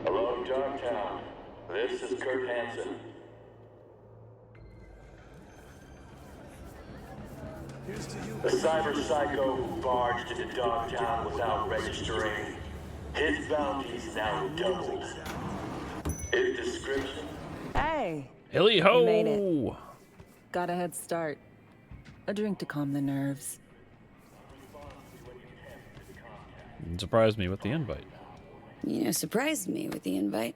Hello, Dogtown. This is Kurt Hansen. The cyber psycho who barged into Dogtown without registering. His bounty's now doubled. His description? Hey! Hilly ho! You made it. Got a head start. A drink to calm the nerves. It surprised me with the invite. You know, surprised me with the invite.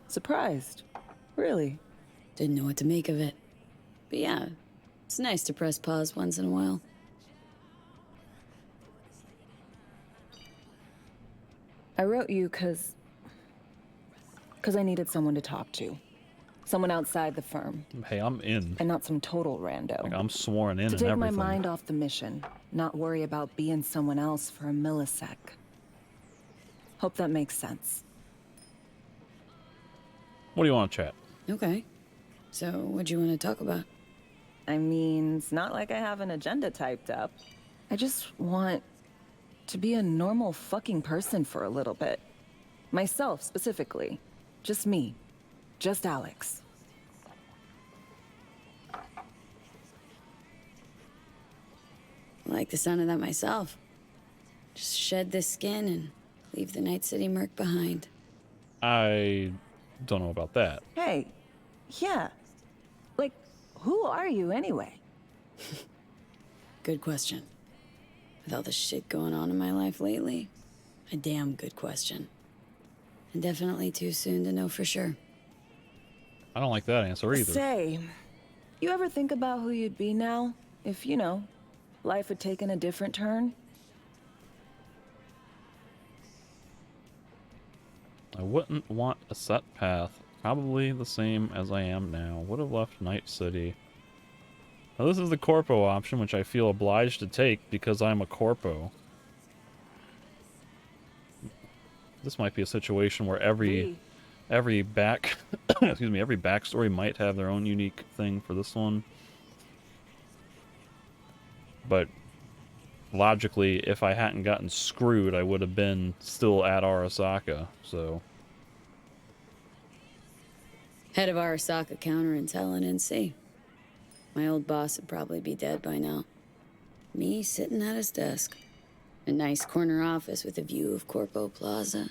Surprised? Really? Didn't know what to make of it. But yeah, it's nice to press pause once in a while. I wrote you because I needed someone to talk to. Someone outside the firm. Hey, I'm in. And not some total rando. Like, I'm sworn in to and take everything. my mind off the mission, not worry about being someone else for a millisec. Hope that makes sense. What do you want to chat? Okay. So, what do you want to talk about? I mean, it's not like I have an agenda typed up. I just want to be a normal fucking person for a little bit. Myself, specifically. Just me. Just Alex. I like the sound of that myself. Just shed this skin and leave the Night City murk behind. I don't know about that. Hey, yeah. Like, who are you anyway? Good question. With all the shit going on in my life lately, a damn good question. And definitely too soon to know for sure. I don't like that answer either. Say, you ever think about who you'd be now if, you know, life had taken a different turn? I wouldn't want a set path. Probably the same as I am now. Would have left Night City. Now this is the corpo option, which I feel obliged to take because I'm a corpo. This might be a situation where every back excuse me, every backstory might have their own unique thing for this one. But logically, if I hadn't gotten screwed, I would have been still at Arasaka, so. Head of Arasaka counterintel and NC. My old boss would probably be dead by now. Me sitting at his desk. A nice corner office with a view of Corpo Plaza.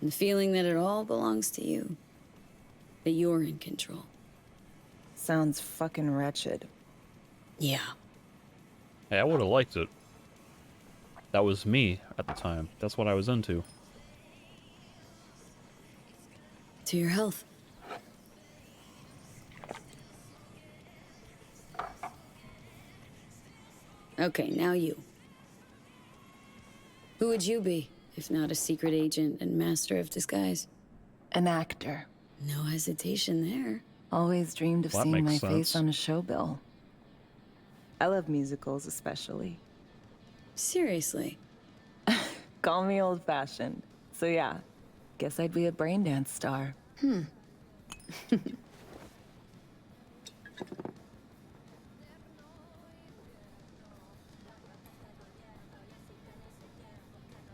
And the feeling that it all belongs to you. That you're in control. Sounds fucking wretched. Yeah. Hey, I would have liked it. That was me at the time. That's what I was into. To your health. Okay, now you. Who would you be, if not a secret agent and master of disguise? An actor. No hesitation there. Always dreamed of Well, that seeing my makes face sense. on a show bill. I love musicals especially. Seriously. Call me old-fashioned. So yeah, guess I'd be a brain dance star.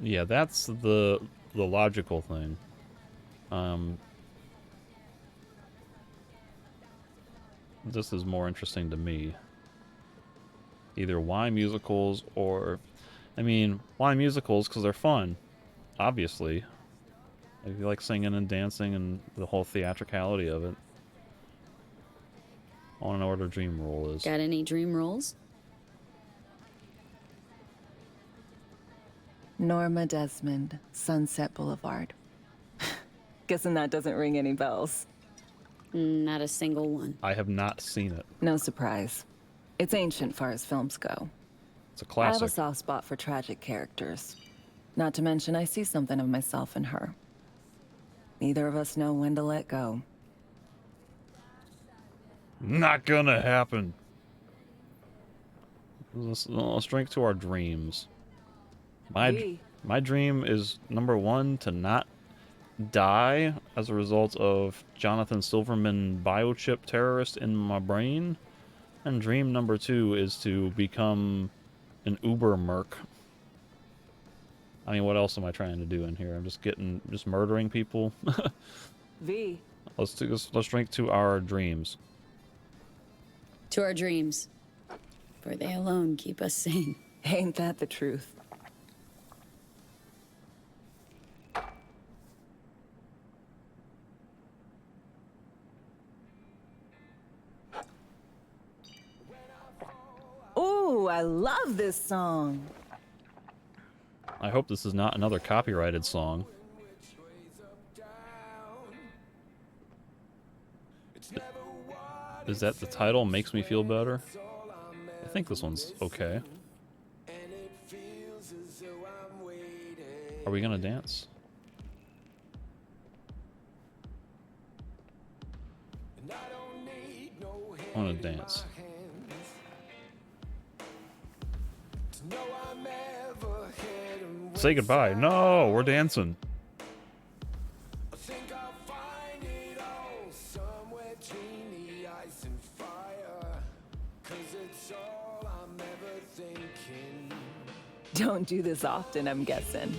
Yeah, that's the logical thing. This is more interesting to me. Either why musicals or... I mean, why musicals? Because they're fun, obviously. If you like singing and dancing and the whole theatricality of it. I want to know what her dream role is. Got any dream roles? Norma Desmond, Sunset Boulevard. Guessing that doesn't ring any bells. Not a single one. I have not seen it. No surprise. It's ancient far as films go. It's a I have classic. a soft spot for tragic characters. Not to mention, I see something of myself in her. Neither of us know when to let go. Not gonna happen. Let's drink to our dreams. My dream is, number one, to not die as a result of Jonathan Silverman biochip terrorist in my brain. And dream number two is to become an Uber merc. I mean, what else am I trying to do in here? I'm just murdering people. V. Let's drink to our dreams. To our dreams. For they alone keep us sane. Ain't that the truth? Ooh, I love this song. I hope this is not another copyrighted song. Is that the title? Makes Me Feel Better? I think this one's okay. Are we gonna dance? I wanna dance. Say goodbye. No, we're dancing. Don't do this often, I'm guessing.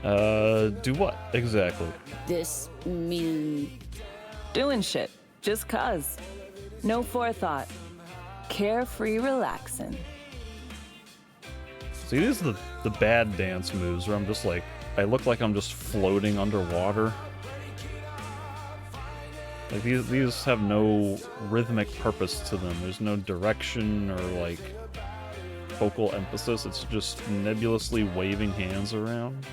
Do what exactly? This mean doing shit, just cuz. No forethought. Carefree relaxing. See, these are the bad dance moves where I'm just like, I look like I'm just floating underwater. Like these have no rhythmic purpose to them. There's no direction or like focal emphasis. It's just nebulously waving hands around.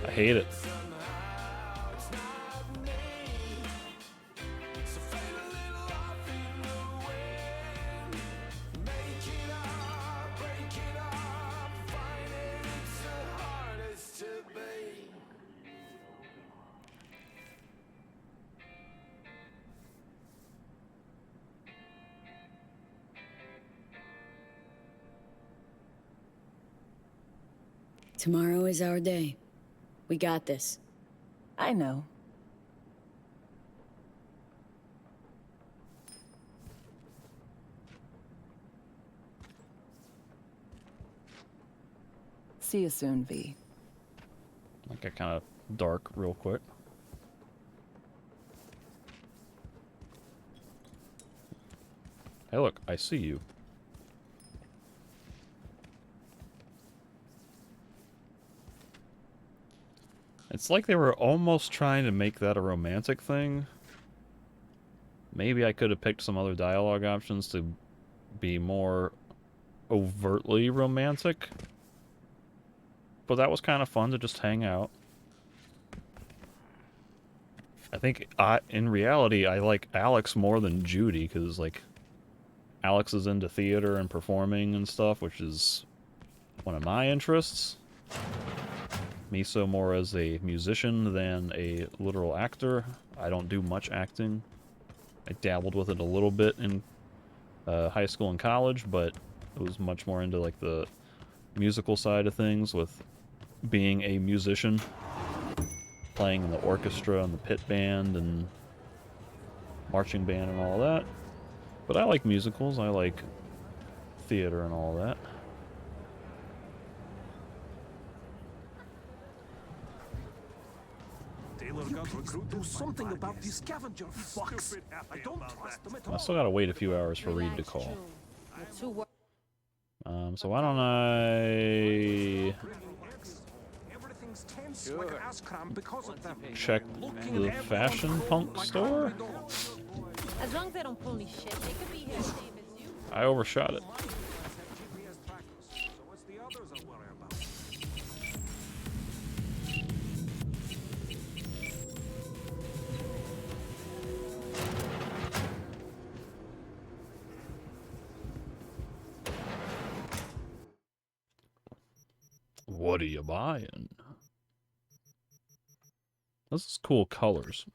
I hate it. tomorrow is our day. We got this. I know. See you soon, V. Like got kind of dark real quick. Hey look, I see you. It's like they were almost trying to make that a romantic thing. Maybe I could have picked some other dialogue options to be more overtly romantic. But that was kind of fun to just hang out. I think in reality I like Alex more than Judy, because like Alex is into theater and performing and stuff, which is one of my interests. Miso more as a musician than a literal actor. I don't do much acting. I dabbled with it a little bit in high school and college, but it was much more into like the musical side of things, with being a musician, playing in the orchestra and the pit band and marching band and all that. But I like musicals, I like theater and all that. Do something about these scavenger fucks. I don't trust them at all. I still gotta wait a few hours for Reed to call. So why don't I... check the Fashion Punk store? As long as they don't pull any shit, they could be here as safe as you. I overshot it. What are you buying? This is cool colors.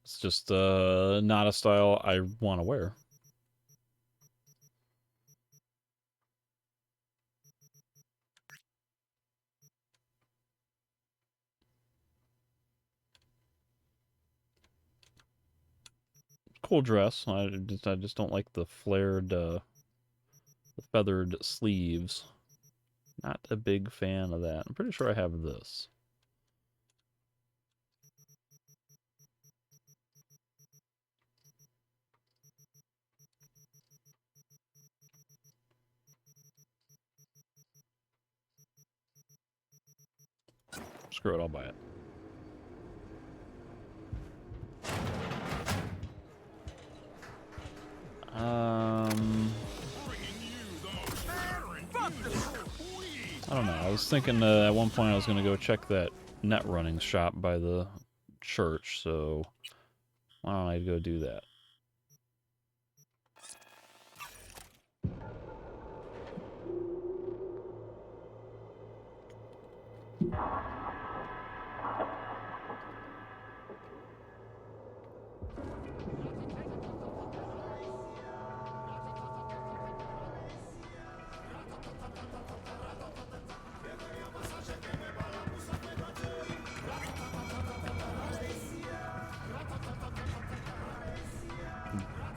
It's just not a style I want to wear. Cool dress. I just don't like the flared, the feathered sleeves. Not a big fan of that. I'm pretty sure I have this. Screw it, I'll buy it. I don't know. I was thinking at one point I was going to go check that net running shop by the church, so why don't I go do that?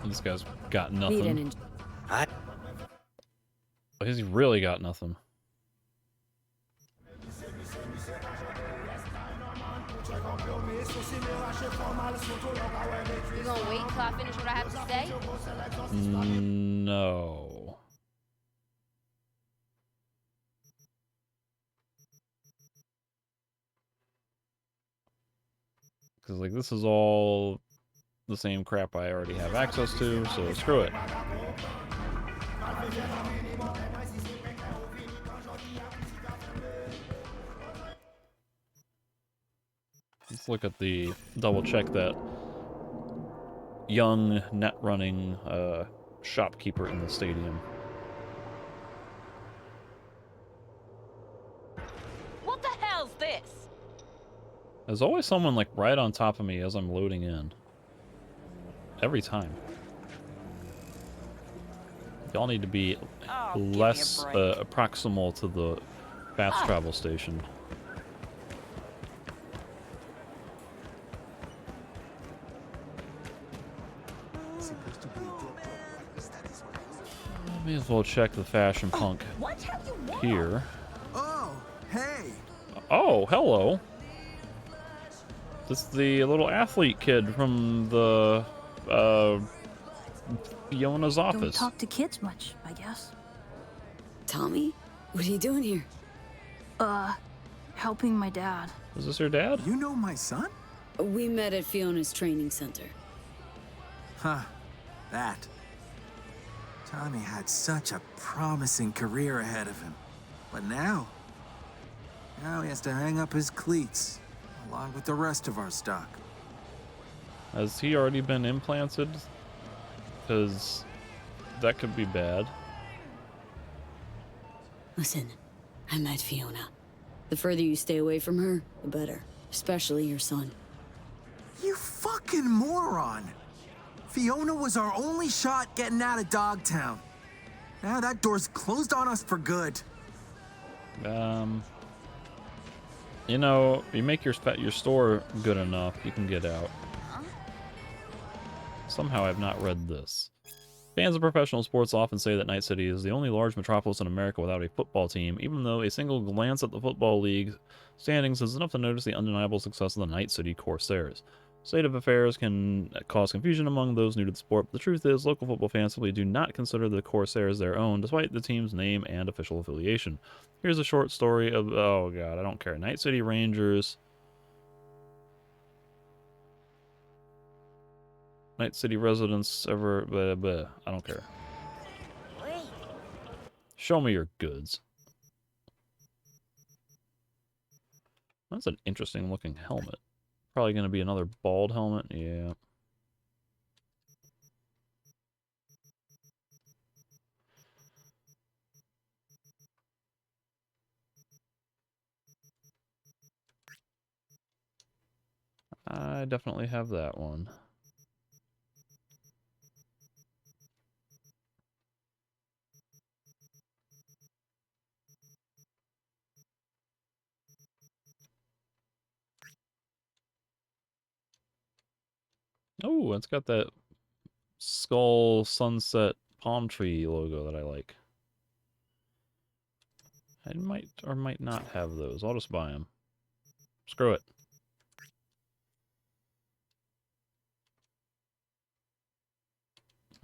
This guy's got nothing. Oh, he's really got nothing. You gonna wait until I finish what I have to say? No. Because, like, this is all the same crap I already have access to, so screw it. Let's look at the double check that young net running shopkeeper in the stadium. What the hell's this? There's always someone like right on top of me as I'm loading in. Every time. Y'all need to be less proximal to the fast travel station. May as well check the Fashion Punk here. Oh, hey. Oh, hello. This is the little athlete kid from the Fiona's office. Don't talk to kids much, I guess. Tommy? What are you doing here? Helping my dad. Is this your dad? You know my son? We met at Fiona's training center. Huh. That. Tommy had such a promising career ahead of him. But now he has to hang up his cleats, along with the rest of our stock. Has he already been implanted? Because that could be bad. Listen, I met Fiona. The further you stay away from her, the better. Especially your son. You fucking moron! Fiona was our only shot getting out of Dogtown. Now that door's closed on us for good. You know, you make your store good enough, you can get out. Somehow I've not read this. Fans of professional sports often say that Night City is the only large metropolis in America without a football team, even though a single glance at the Football League standings is enough to notice the undeniable success of the Night City Corsairs. State of affairs can cause confusion among those new to the sport, but the truth is local football fans simply do not consider the Corsairs their own, despite the team's name and official affiliation. Here's a short story of... oh god, I don't care. Night City Rangers. Night City residents ever... blah, blah. I don't care. Show me your goods. That's an interesting looking helmet. Probably going to be another bald helmet. Yeah. I definitely have that one. Oh, it's got that skull sunset palm tree logo that I like. I might or might not have those. I'll just buy them. Screw it.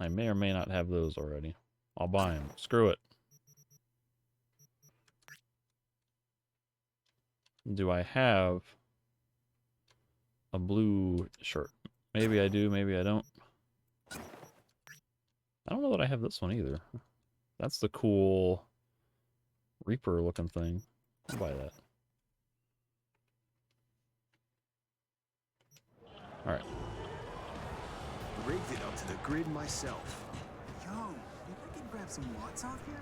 I may or may not have those already. I'll buy them. Screw it. Do I have a blue shirt? Maybe I do, maybe I don't. I don't know that I have this one either. That's the cool Reaper looking thing. I'll buy that. Alright. Rigged it up to the grid myself. Yo, you think I can grab some watts off here?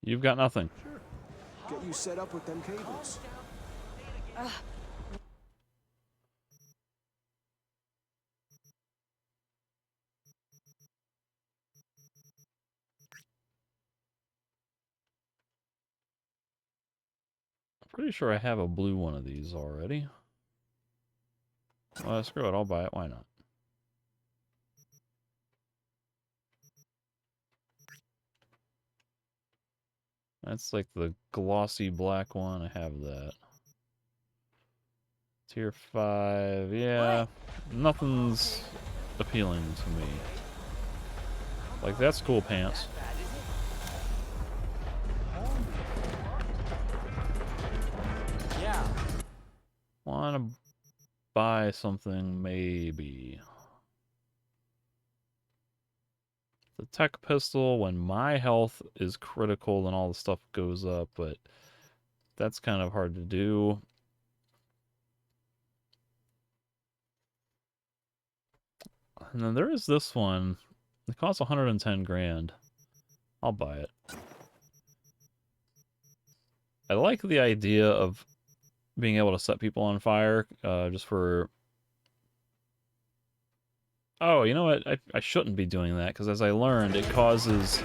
You've got nothing. Sure. Get you set up with them cables. Pretty sure I have a blue one of these already. Well, screw it, I'll buy it. Why not? That's like the glossy black one. I have that. Tier 5. Yeah, nothing's appealing to me. Like, that's cool pants. Wanna buy something, maybe. The tech pistol, when my health is critical, then all the stuff goes up, but that's kind of hard to do. And then there is this one. It costs 110 grand. I'll buy it. I like the idea of being able to set people on fire, just for... Oh, you know what? I shouldn't be doing that, because as I learned, it causes,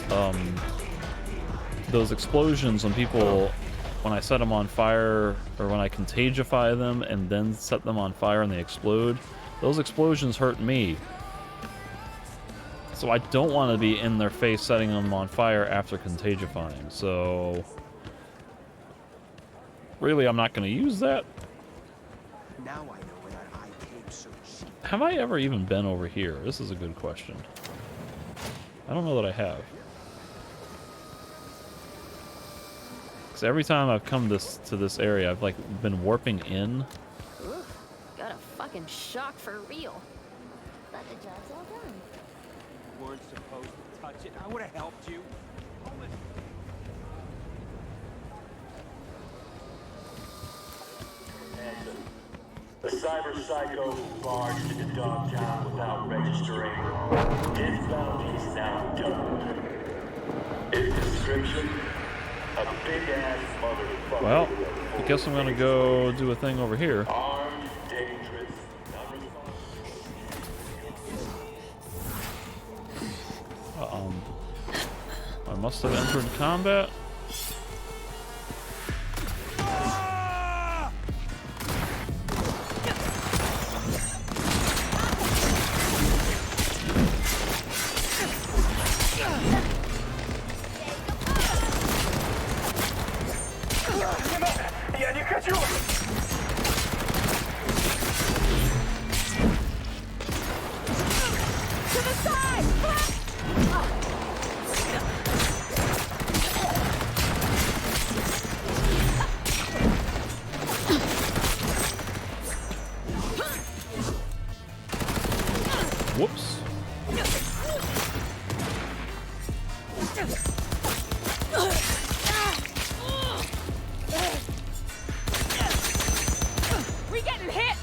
those explosions when people... When I set them on fire, or when I contagify them and then set them on fire and they explode, those explosions hurt me. So I don't want to be in their face setting them on fire after contagifying, so... Really, I'm not going to use that. Now I know where that high cape so cheap. Have I ever even been over here? This is a good question. I don't know that I have. Because every time I've come to this area, I've like been warping in. Ooh, got a fucking shock for real. But the job's all done. You weren't supposed to touch it. I would have helped you. The Cyber Psycho barged into Dogtown without registering. His bounty's now done. His description? A big-ass motherfucker. Well, I guess I'm gonna go do a thing over here. Armed, dangerous, I must have entered combat. We getting hit.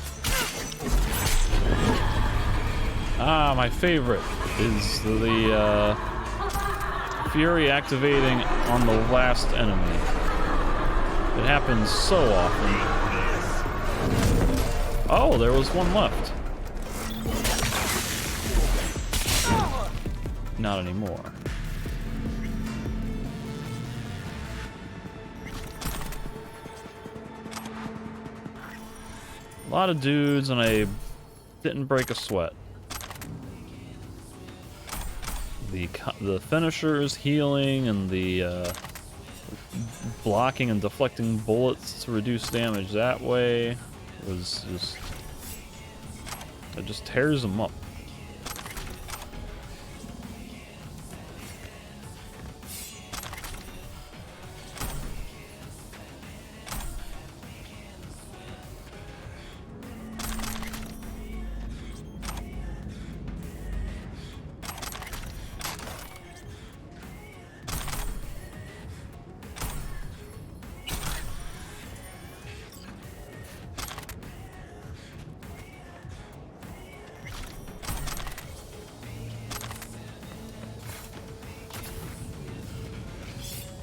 Ah, my favorite is the Fury activating on the last enemy. It happens so often. Oh, there was one left. Not anymore. A lot of dudes, and I didn't break a sweat. The finishers, healing, and the blocking and deflecting bullets to reduce damage that way was just... it just tears them up.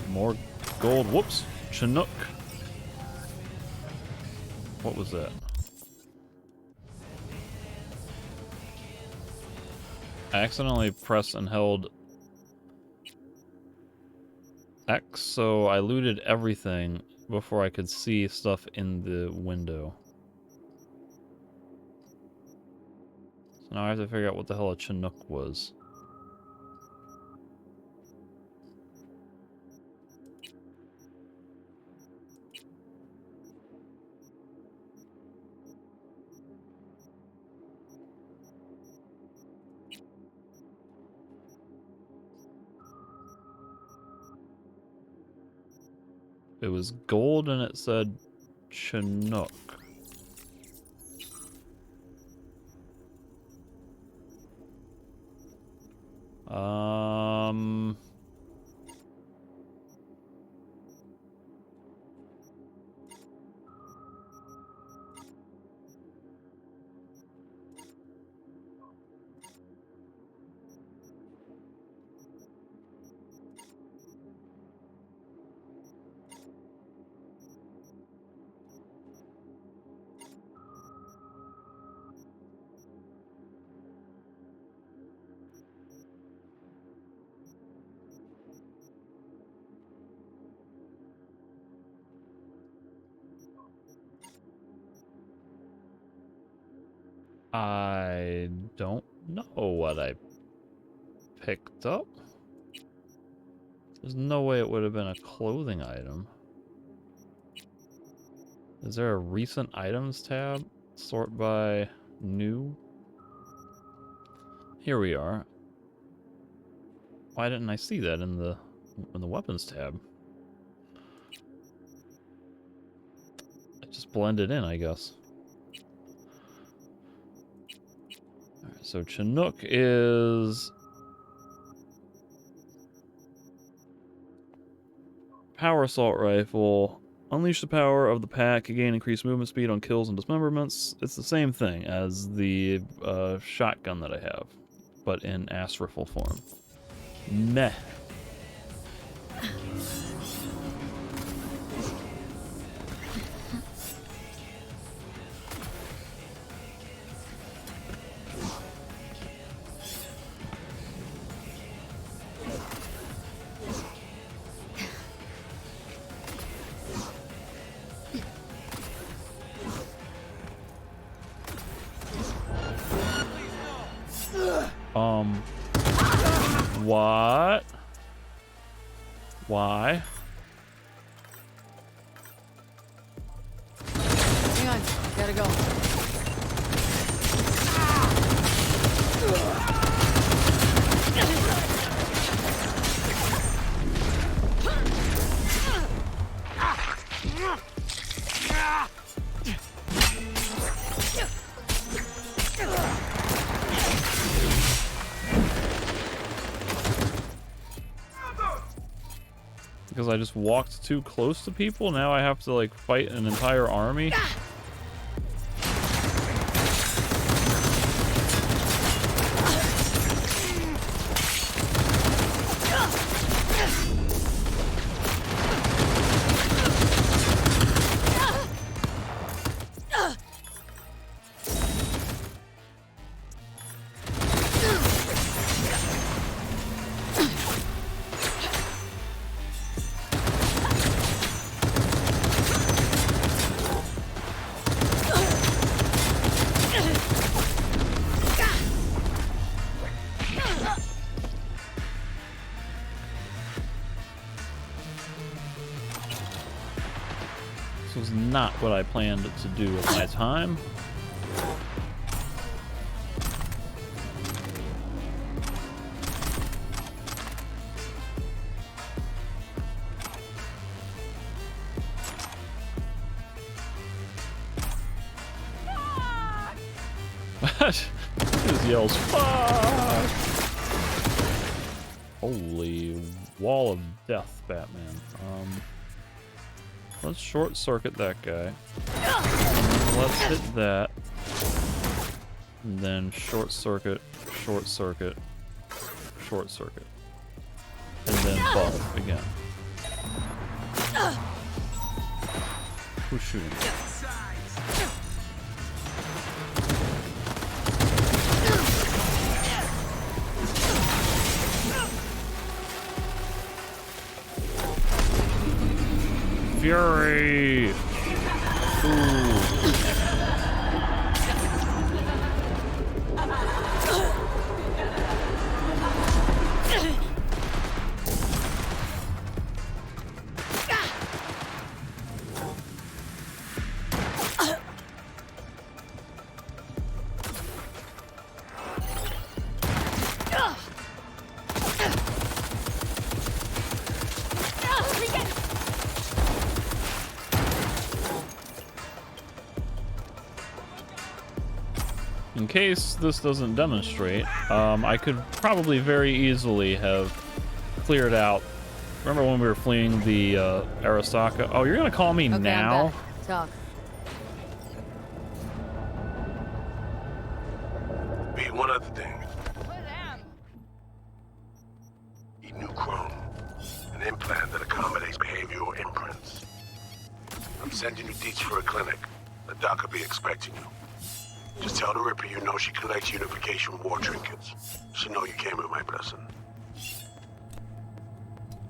More gold. Whoops. Chinook. What was that? I accidentally pressed and held X, so I looted everything before I could see stuff in the window. So now I have to figure out what the hell a Chinook was. It was gold and it said Chinook. I don't know what I picked up. There's no way it would have been a clothing item. Is there a recent items tab? Sort by new? Here we are. Why didn't I see that in the weapons tab? It just blended in, I guess. Alright, so Chinook is power assault rifle. Unleash the power of the pack, gain increased movement speed on kills and dismemberments. It's the same thing as the shotgun that I have, but in ass rifle form. Meh. What? Why? Hang on, gotta go. Because I just walked too close to people? Now I have to, like, fight an entire army? This was not what I planned to do with my time. He just yells, "Fuck!" Holy wall of death, Batman. Let's short circuit that guy. Let's hit that. And then short circuit, short circuit, short circuit. And then ball again. Who's shooting? Fury! Ooh. In case this doesn't demonstrate, I could probably very easily have cleared out. Remember when we were fleeing the Arasaka? Oh, you're gonna call me now? Talk. Be one other thing. Eat new chrome, an implant that accommodates behavioral imprints. I'm sending you deets for a clinic. The doc will be expecting you. Just tell the Ripper you know she collects unification war trinkets. She know you came with my blessing.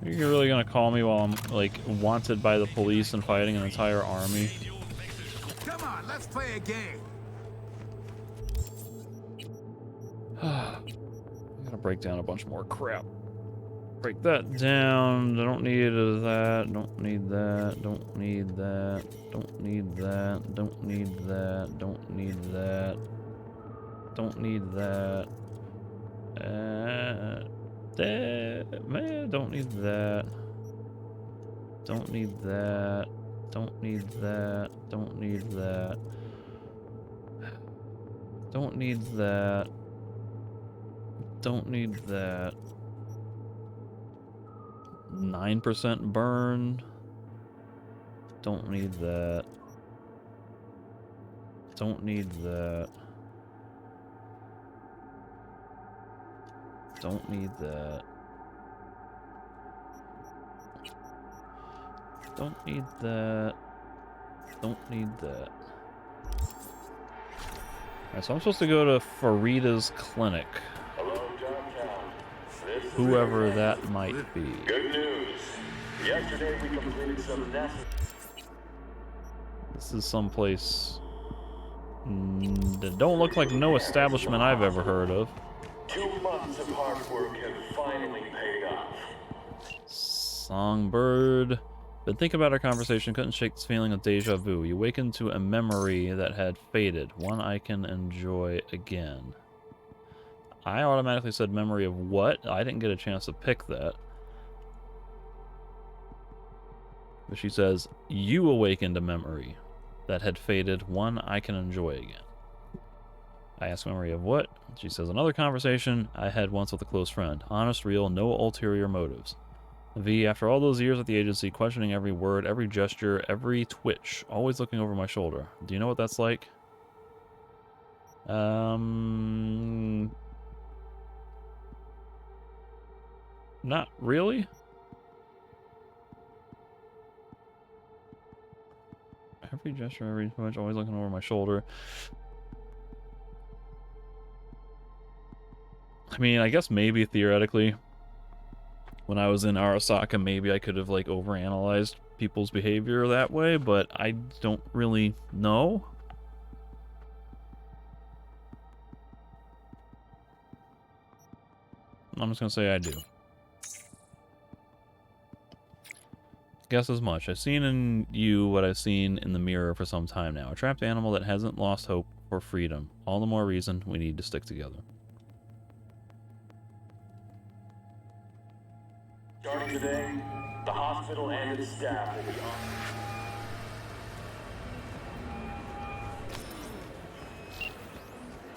You're really gonna call me while I'm, like, wanted by the police and fighting an entire army? Come on, let's play a game. I gotta break down a bunch more crap. Break that down. I don't need that. Don't need that. Don't need that. Don't need that. Don't need that. Don't need that. Don't need that. Man, don't need that. Don't need that. Don't need that. Don't need that. Don't need that. Don't need that. 9% burn. Don't need that. Don't need that. Don't need that. Don't need that. Don't need that. Alright, so I'm supposed to go to Farida's clinic. Whoever that might be. Good news. Yesterday we completed some necessary. This is someplace that don't look like no establishment I've ever heard of. 2 months of hard work have finally paid off. Songbird. But think about our conversation, couldn't shake this feeling of deja vu. You awakened to a memory that had faded, one I can enjoy again. I automatically said memory of what? I didn't get a chance to pick that. But she says, you awakened a memory that had faded, one I can enjoy again. I ask memory of what? She says, another conversation I had once with a close friend. Honest, real, no ulterior motives. V, after all those years at the agency, questioning every word, every gesture, every twitch, always looking over my shoulder. Do you know what that's like? Not really. Every gesture, every twitch, always looking over my shoulder. I mean, I guess maybe theoretically, when I was in Arasaka, maybe I could have like overanalyzed people's behavior that way, but I don't really know. I'm just gonna say I do. Guess as much. I've seen in you what I've seen in the mirror for some time now. A trapped animal that hasn't lost hope for freedom. All the more reason we need to stick together. Starting today, the hospital and its staff will be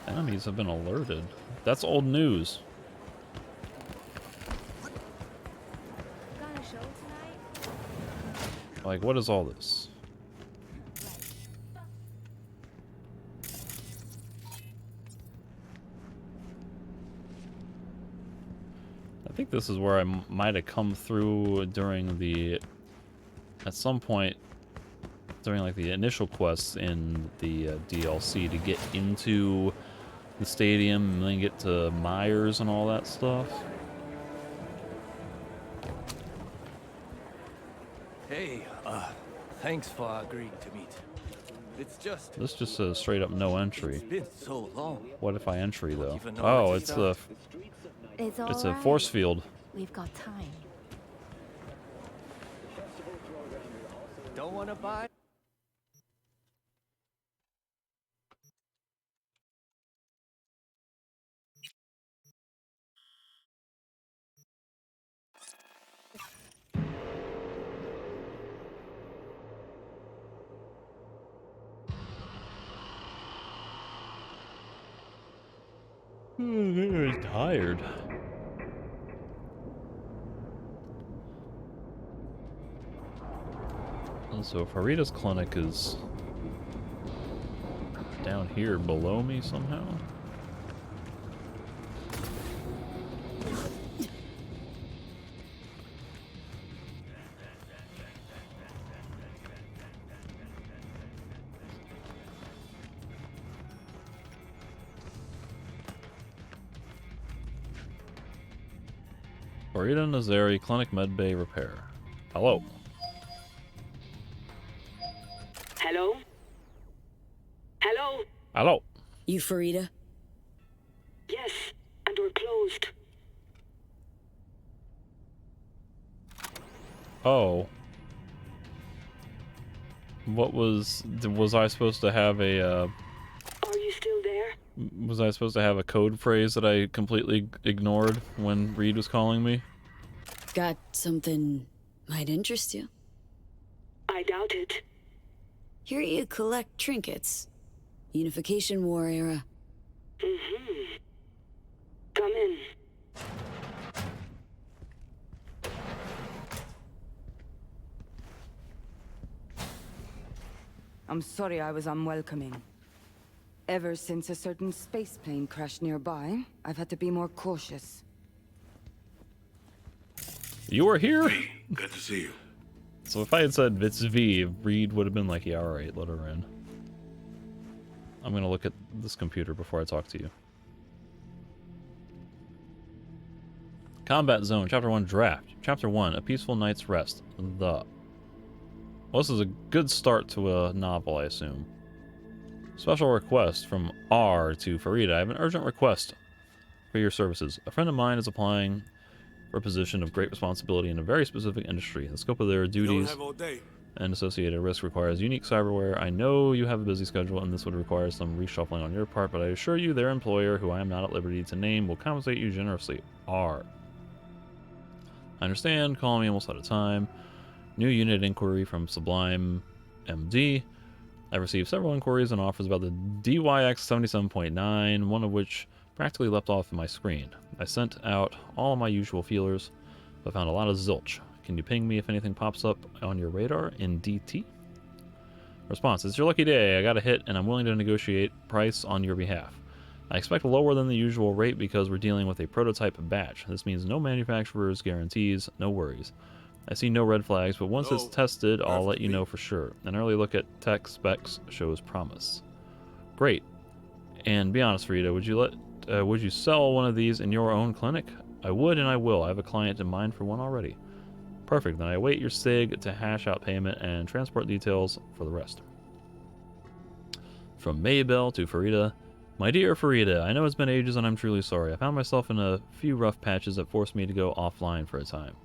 on. Enemies have been alerted. That's old news. Got a show tonight? Like, what is all this? I think this is where I might have come through during the... At some point, during like the initial quests in the DLC to get into the stadium and then get to Myers and all that stuff. Hey, thanks for agreeing to meet. It's just... This just says straight up no entry. It's been so long. What if I entry though? Even know Oh, where to it's start. it's a force field. We've got time. Don't want to buy? I'm tired. And so Farita's clinic is down here below me somehow. Farita Nazari, Clinic Medbay Repair. Hello. Hello? Hello? Hello. You Farida? Yes, and we're closed. Oh. What was I supposed to have a Are you still there? was I supposed to have a code phrase that I completely ignored when Reed was calling me? Got something might interest you. I doubt it. Here you collect trinkets. Unification War era. Mm-hmm. Come in. I'm sorry I was unwelcoming. Ever since a certain space plane crashed nearby, I've had to be more cautious. You were here? Good to see you. So if I had said it's V, Reed would have been like, yeah, alright, let her in. I'm gonna look at this computer before I talk to you. Combat Zone, Chapter 1, Draft. Chapter 1, A Peaceful Night's Rest. Well, this is a good start to a novel, I assume. Special request from R to Farida. I have an urgent request for your services. A friend of mine is applying for a position of great responsibility in a very specific industry. The scope of their duties and associated risk requires unique cyberware. I know you have a busy schedule and this would require some reshuffling on your part, but I assure you their employer, who I am not at liberty to name, will compensate you generously. R. I understand. Call me almost out of time. New unit inquiry from Sublime MD. I've received several inquiries and offers about the DYX 77.9, one of which practically leapt off my screen. I sent out all my usual feelers, but found a lot of zilch. Can you ping me if anything pops up on your radar in DT? Response, it's your lucky day. I got a hit and I'm willing to negotiate price on your behalf. I expect lower than the usual rate because we're dealing with a prototype batch. This means no manufacturer's guarantees, no worries. I see no red flags, but once it's tested, I'll let you know for sure. An early look at tech specs shows promise. Great. And be honest, Rita, would you sell one of these in your own clinic? I would and I will. I have a client in mind for one already. Perfect. Then I await your SIG to hash out payment and transport details for the rest. From Maybell to Farida. My dear Farida, I know it's been ages and I'm truly sorry. I found myself in a few rough patches that forced me to go offline for a time.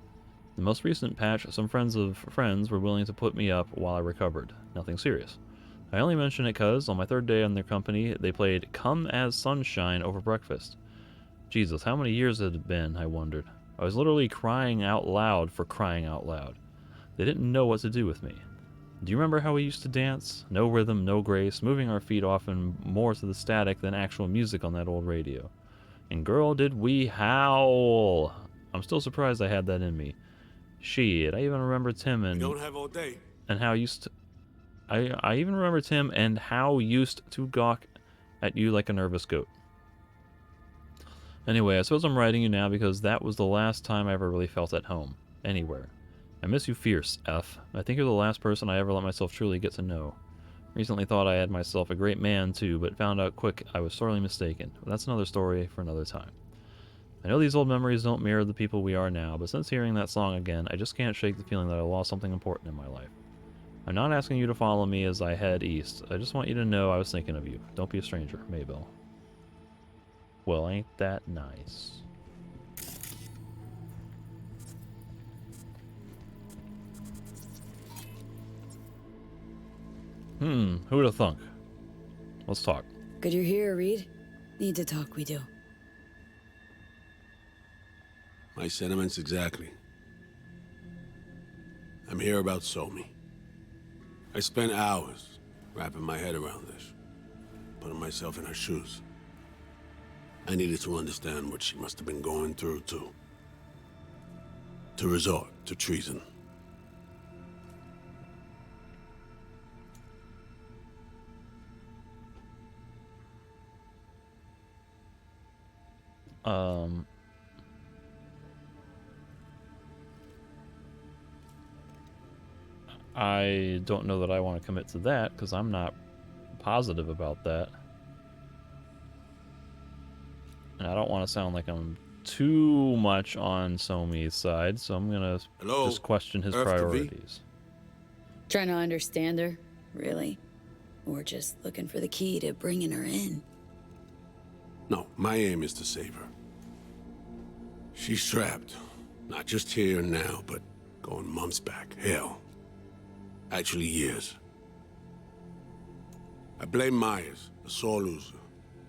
The most recent patch, some friends of friends were willing to put me up while I recovered. Nothing serious. I only mention it because, on my third day on their company, they played Come As Sunshine over breakfast. Jesus, how many years had it been, I wondered. I was literally crying out loud for crying out loud. They didn't know what to do with me. Do you remember how we used to dance? No rhythm, no grace, moving our feet often more to the static than actual music on that old radio. And girl, did we howl! I'm still surprised I had that in me. Shit, I even remember Tim and... We don't have all day. And how used to... I even remember Tim and how used to gawk at you like a nervous goat. Anyway, I suppose I'm writing you now because that was the last time I ever really felt at home. Anywhere. I miss you fierce, F. I think you're the last person I ever let myself truly get to know. Recently thought I had myself a great man too, but found out quick I was sorely mistaken. But that's another story for another time. I know these old memories don't mirror the people we are now, but since hearing that song again, I just can't shake the feeling that I lost something important in my life. I'm not asking you to follow me as I head east. I just want you to know I was thinking of you. Don't be a stranger, Maybell. Well, ain't that nice? Who'd have thunk? Let's talk. Good you're here, Reed. Need to talk, we do. My sentiments exactly. I'm here about Somi. I spent hours wrapping my head around this, putting myself in her shoes. I needed to understand what she must have been going through, too. To resort to treason. I don't know that I want to commit to that because I'm not positive about that. And I don't want to sound like I'm too much on Somi's side, so I'm gonna just question his priorities. Trying to understand her, really? Or just looking for the key to bringing her in? No, my aim is to save her. She's trapped. Not just here and now, but going months back. Hell. Actually, years. I blame Myers, a sore loser.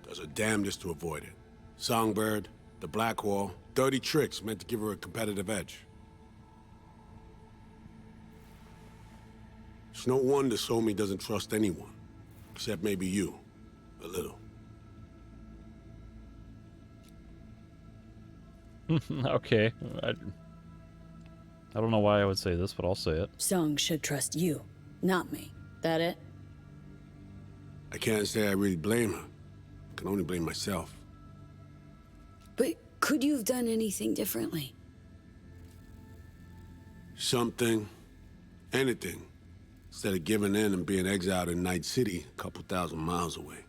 Does her damnedest to avoid it. Songbird, the Blackwall, dirty tricks meant to give her a competitive edge. It's no wonder Somi doesn't trust anyone. Except maybe you. A little. Okay. I don't know why I would say this, but I'll say it. Song should trust you, not me. That it? I can't say I really blame her. I can only blame myself. But could you have done anything differently? Something. Anything. Instead of giving in and being exiled in Night City, a couple thousand miles away.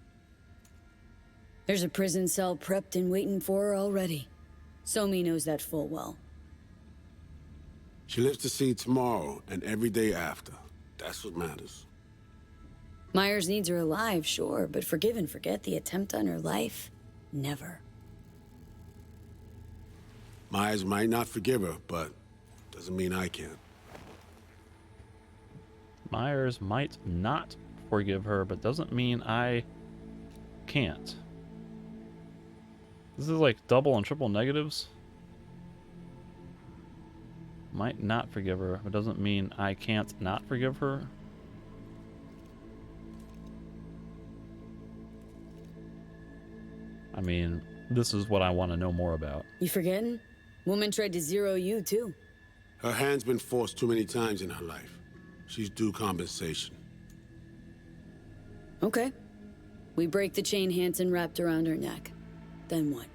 There's a prison cell prepped and waiting for her already. Somi knows that full well. She lives to see tomorrow and every day after. That's what matters. Myers needs her alive, sure, but forgive and forget the attempt on her life? Never. Myers might not forgive her, but doesn't mean I can't. Myers might not forgive her, but doesn't mean I can't. This is like double and triple negatives. Might not forgive her, but doesn't mean I can't not forgive her. I mean, this is what I want to know more about. You forgetting? Woman tried to zero you, too. Her hand's been forced too many times in her life. She's due compensation. Okay. We break the chain Hansen wrapped around her neck. Then what?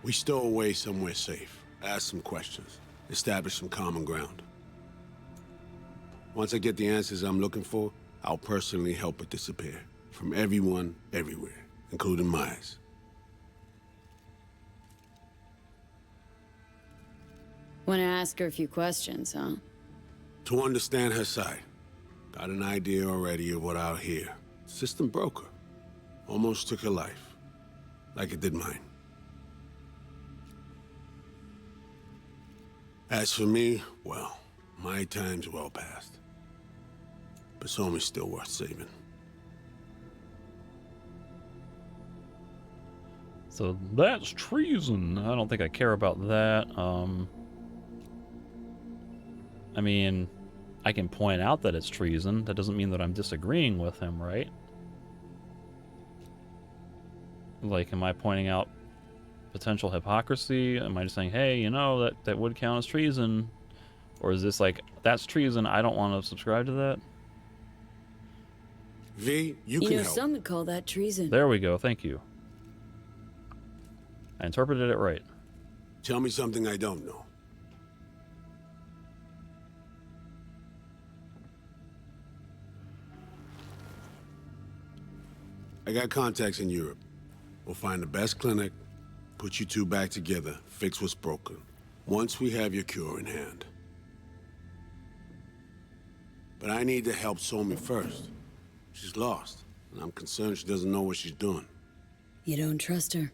We stow away somewhere safe, ask some questions, establish some common ground. Once I get the answers I'm looking for, I'll personally help her disappear. From everyone, everywhere, including Myers. Wanna ask her a few questions, huh? To understand her side. Got an idea already of what I'll hear. System broke her. Almost took her life. Like it did mine. As for me, well, my time's well past. But Somi's still worth saving. So that's treason. I don't think I care about that. I mean, I can point out that it's treason. That doesn't mean that I'm disagreeing with him, right? Like, am I pointing out potential hypocrisy? Am I just saying, hey, you know, that would count as treason? Or is this like, that's treason, I don't want to subscribe to that? V, you can can know, help. some would call that treason. There we go, thank you. I interpreted it right. Tell me something I don't know. I got contacts in Europe. We'll find the best clinic, put you two back together, fix what's broken. Once we have your cure in hand. But I need to help Somi first. She's lost, and I'm concerned she doesn't know what she's doing. You don't trust her?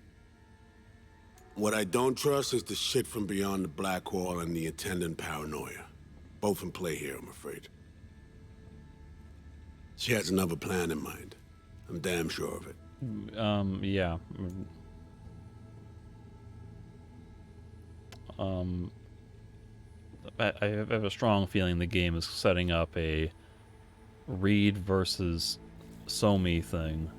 What I don't trust is the shit from beyond the black wall and the attendant paranoia. Both in play here, I'm afraid. She has another plan in mind. I'm damn sure of it. Yeah. I have a strong feeling the game is setting up a Reed versus Somi thing.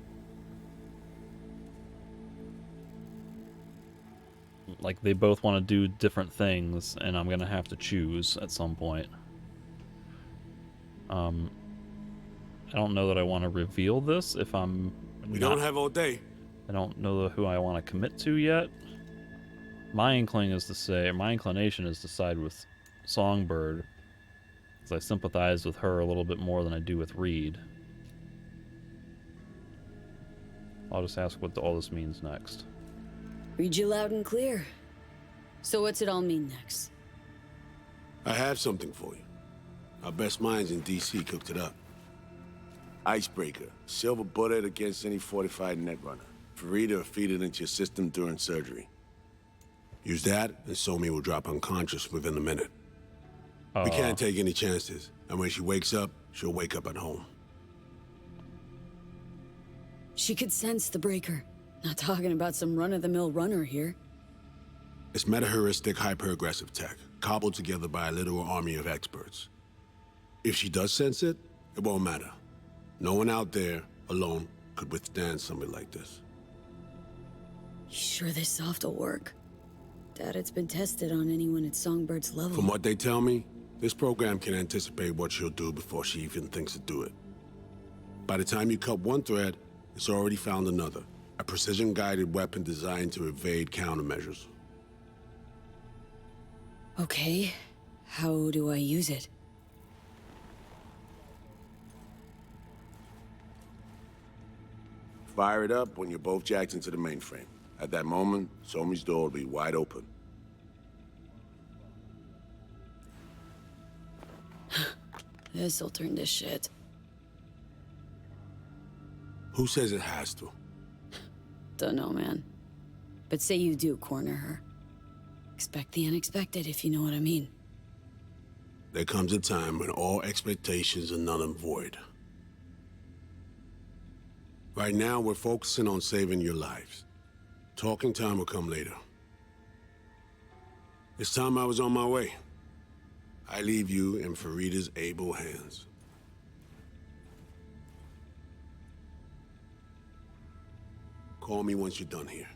Like, they both want to do different things, and I'm gonna have to choose at some point. I don't know that I want to reveal this if I'm We don't have all day. I don't know who I want to commit to yet. My inclination is to side with Songbird, because I sympathize with her a little bit more than I do with Reed. I'll just ask what all this means next. Read you loud and clear. So what's it all mean next? I have something for you. Our best minds in DC cooked it up. Icebreaker. Silver bullet against any fortified netrunner. Farida feed it into your system during surgery. Use that, and Somi will drop unconscious within a minute. We can't take any chances, and when she wakes up, she'll wake up at home. She could sense the breaker. Not talking about some run-of-the-mill runner here. It's meta-heuristic, hyper-aggressive tech, cobbled together by a literal army of experts. If she does sense it, it won't matter. No one out there, alone, could withstand something like this. You sure this soft will work? Doubt it's been tested on anyone at Songbird's level. From what they tell me, this program can anticipate what she'll do before she even thinks to do it. By the time you cut one thread, it's already found another. A precision-guided weapon designed to evade countermeasures. Okay, how do I use it? Fire it up when you're both jacked into the mainframe. At that moment, Somi's door will be wide open. This'll turn to shit. Who says it has to? Dunno, man. But say you do corner her. Expect the unexpected, if you know what I mean. There comes a time when all expectations are null and void. Right now, we're focusing on saving your lives. Talking time will come later. It's time I was on my way. I leave you in Farida's able hands. Call me once you're done here.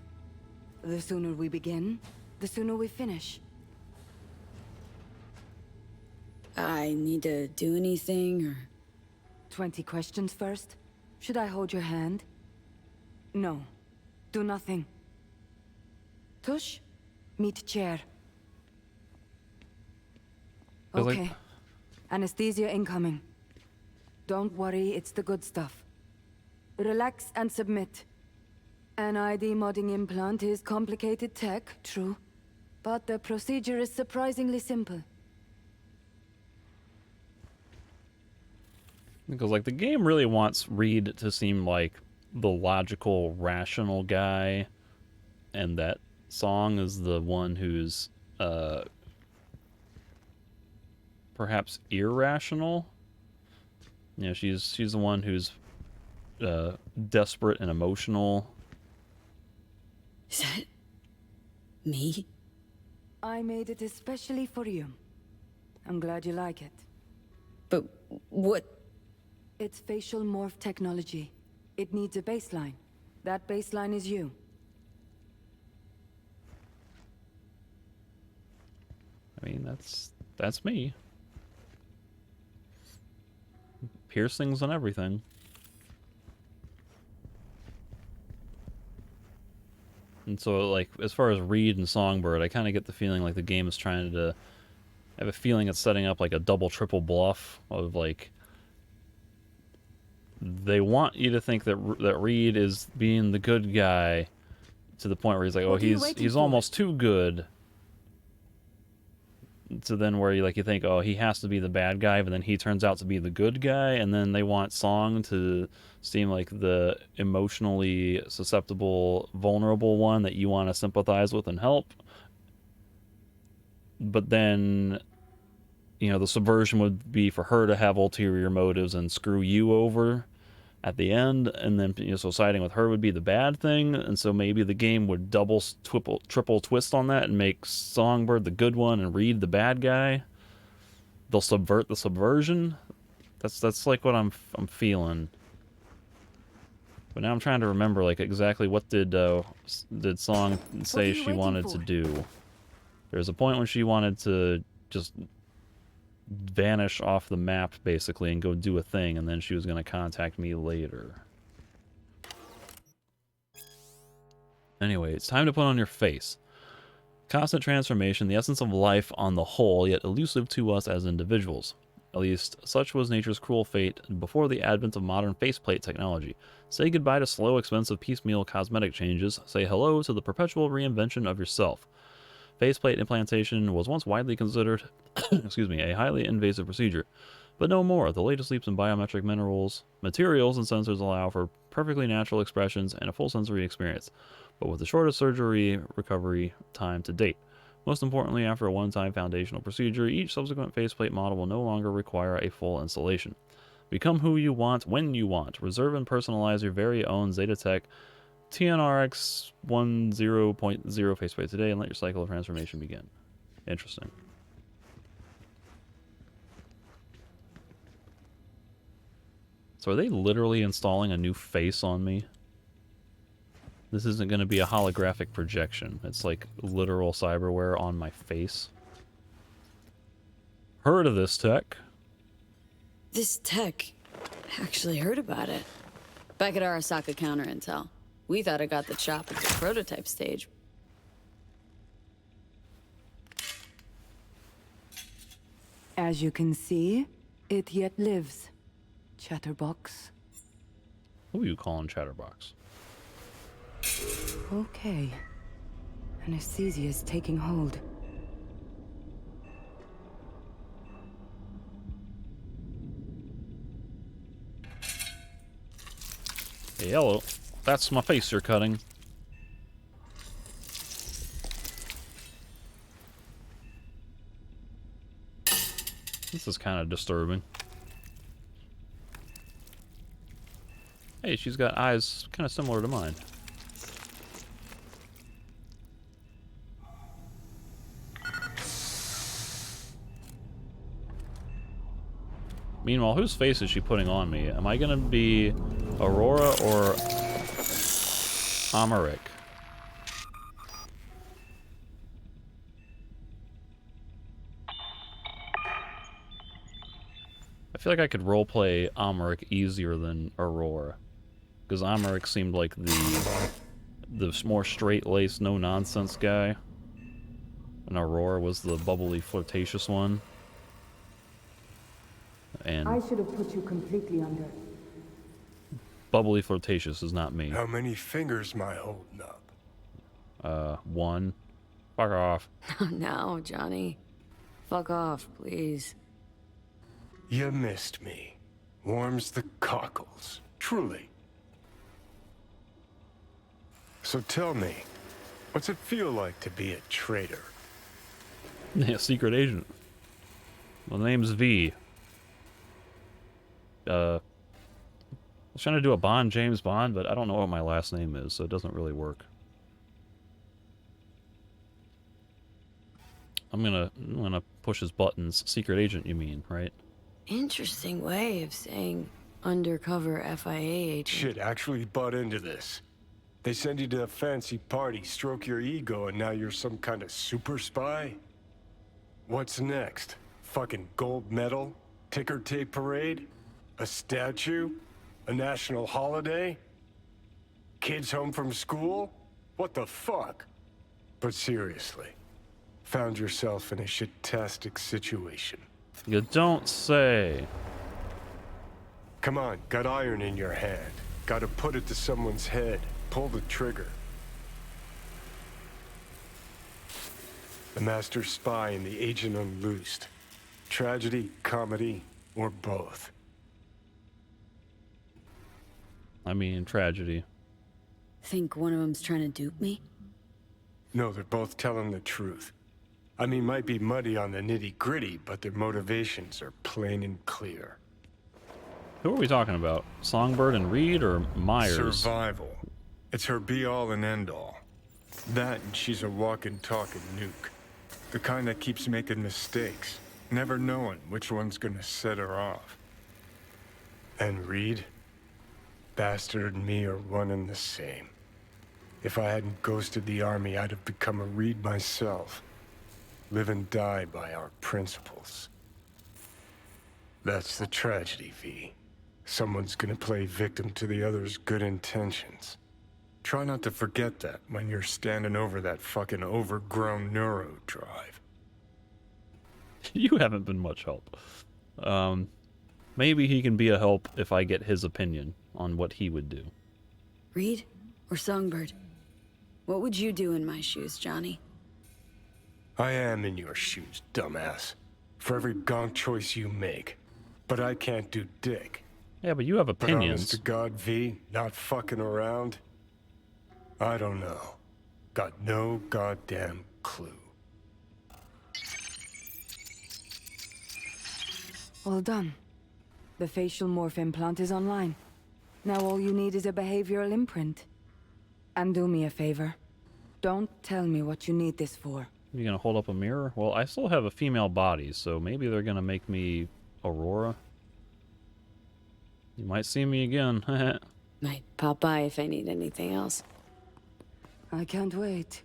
The sooner we begin, the sooner we finish. I need to do anything, or... 20 questions first? Should I hold your hand? No. Do nothing. Tush, meet chair. Feels Okay. like- Anesthesia incoming. Don't worry, it's the good stuff. Relax and submit. An ID modding implant is complicated tech, true. But the procedure is surprisingly simple. Because, like, the game really wants Reed to seem like the logical, rational guy, and that Song is the one who's, perhaps irrational. You know, she's the one who's, desperate and emotional. Is that... me? I made it especially for you. I'm glad you like it. But what... It's facial morph technology. It needs a baseline. That baseline is you. I mean, that's me. Piercings and everything. And so, like, as far as Reed and Songbird, I kind of get the feeling like the game is trying to... I have a feeling it's setting up, like, a double, triple bluff of, like... They want you to think that Reed is being the good guy to the point where he's like, oh, he's almost too good. So then where you think, oh, he has to be the bad guy, but then he turns out to be the good guy, and then they want Song to seem like the emotionally susceptible, vulnerable one that you want to sympathize with and help. But then, you know, the subversion would be for her to have ulterior motives and screw you over at the end, and then, you know, so siding with her would be the bad thing, and so maybe the game would double, triple twist on that and make Songbird the good one and Reed the bad guy. They'll subvert the subversion. That's like what I'm feeling. But now I'm trying to remember, like, exactly what did Song say she wanted to do. There's a point when she wanted to just vanish off the map, basically, and go do a thing, and then she was going to contact me later. Anyway, it's time to put on your face. Constant transformation, the essence of life on the whole, yet elusive to us as individuals. At least, such was nature's cruel fate before the advent of modern faceplate technology. Say goodbye to slow, expensive, piecemeal cosmetic changes. Say hello to the perpetual reinvention of yourself. Faceplate implantation was once widely considered excuse me, a highly invasive procedure, but no more. The latest leaps in biometric materials and sensors allow for perfectly natural expressions and a full sensory experience, but with the shortest surgery recovery time to date. Most importantly, after a one-time foundational procedure, each subsequent faceplate model will no longer require a full installation. Become who you want when you want. Reserve and personalize your very own Zetatech TNRX 10.0 faceplate today and let your cycle of transformation begin. Interesting. So are they literally installing a new face on me? This isn't going to be a holographic projection. It's like literal cyberware on my face. Heard of this tech? This tech... actually heard about it. Back at Arasaka Counter Intel. We thought it got the chop at the prototype stage. As you can see, it yet lives. Chatterbox. Who are you calling Chatterbox? Okay. Anesthesia is taking hold. Hey, hello. That's my face you're cutting. This is kind of disturbing. Hey, she's got eyes kind of similar to mine. Meanwhile, whose face is she putting on me? Am I gonna be Aurora or Amaric? I feel like I could roleplay Amaric easier than Aurora. Because Amaric seemed like the more straight-laced, no-nonsense guy. And Aurora was the bubbly, flirtatious one. And I should have put you completely under. bubbly, flirtatious is not me. How many fingers am I holding up? One. Fuck off. No, Johnny. Fuck off, please. You missed me. Warms the cockles. Truly. So tell me, what's it feel like to be a traitor? Yeah, secret agent. Well, the name's V. I was trying to do a Bond, James Bond, but I don't know what my last name is, so it doesn't really work. I'm gonna push his buttons. Secret agent, you mean, right? Interesting way of saying undercover FIA agent. Shit, actually butt into this. They send you to a fancy party, stroke your ego, and now you're some kind of super spy? What's next? Fucking gold medal? Ticker tape parade? A statue? A national holiday? Kids home from school? What the fuck? But seriously, found yourself in a shit-tastic situation. You don't say. Come on, got iron in your hand. Gotta put it to someone's head. Pull the trigger. The master spy and the agent unloosed. Tragedy, comedy, or both. I mean, tragedy. Think one of them's trying to dupe me? No, they're both telling the truth. I mean, might be muddy on the nitty-gritty, but their motivations are plain and clear. Who are we talking about? Songbird and Reed or Myers? Survival. It's her be-all and end-all. That and she's a walking, talking nuke. The kind that keeps making mistakes, never knowing which one's gonna set her off. And Reed? Bastard and me are one and the same. If I hadn't ghosted the army, I'd have become a Reed myself. Live and die by our principles. That's the tragedy, V. Someone's gonna play victim to the other's good intentions. Try not to forget that when you're standing over that fucking overgrown neuro drive. You haven't been much help. Maybe he can be a help if I get his opinion on what he would do. Reed or Songbird? What would you do in my shoes, Johnny? I am in your shoes, dumbass. For every gonk choice you make. But I can't do dick. Yeah, but you have But honest opinions. to God, V, not fucking around? I don't know. Got no goddamn clue. All done. The facial morph implant is online. Now all you need is a behavioral imprint. And do me a favor. Don't tell me what you need this for. You gonna hold up a mirror? Well, I still have a female body, so maybe they're gonna make me Aurora. You might see me again. Might pop by if I need anything else. I can't wait.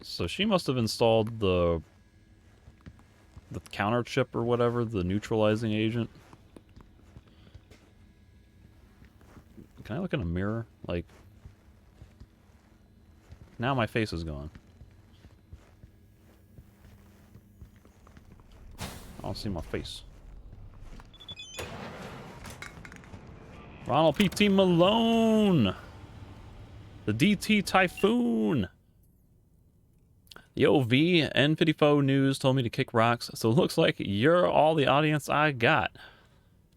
So she must have installed the counter chip or whatever, the neutralizing agent. Can I look in a mirror? Like, now my face is gone. I don't see my face. Ronald P.T. Malone! The DT Typhoon! Yo, V, N54 News told me to kick rocks, so it looks like you're all the audience I got.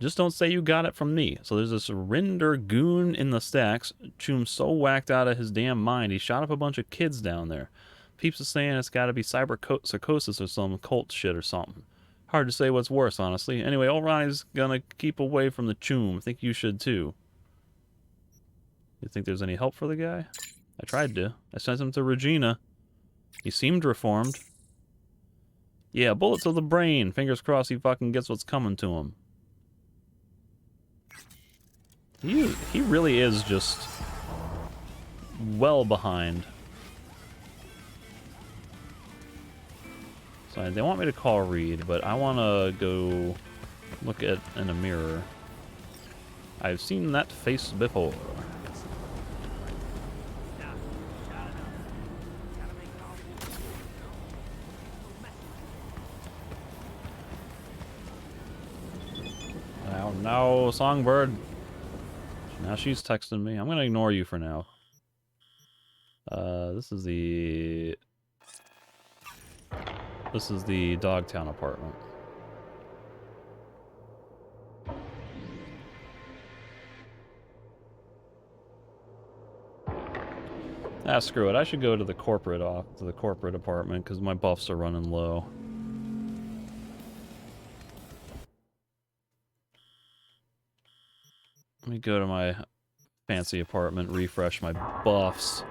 Just don't say you got it from me. So there's this render goon in the stacks. Choom's so whacked out of his damn mind, he shot up a bunch of kids down there. Peeps is saying it's gotta be psychosis or some cult shit or something. Hard to say what's worse, honestly. Anyway, old Ronnie's gonna keep away from the Choom. I think you should too. You think there's any help for the guy? I tried to. I sent him to Regina. He seemed reformed. Yeah, bullet to the brain. Fingers crossed he fucking gets what's coming to him. He really is just well behind. So they want me to call Reed, but I want to go look at in a mirror. I've seen that face before. Oh no, Songbird. Now she's texting me. I'm gonna ignore you for now. This is the Dogtown apartment. Ah, screw it. I should go to the corporate apartment because my buffs are running low. Let me go to my fancy apartment, refresh my buffs.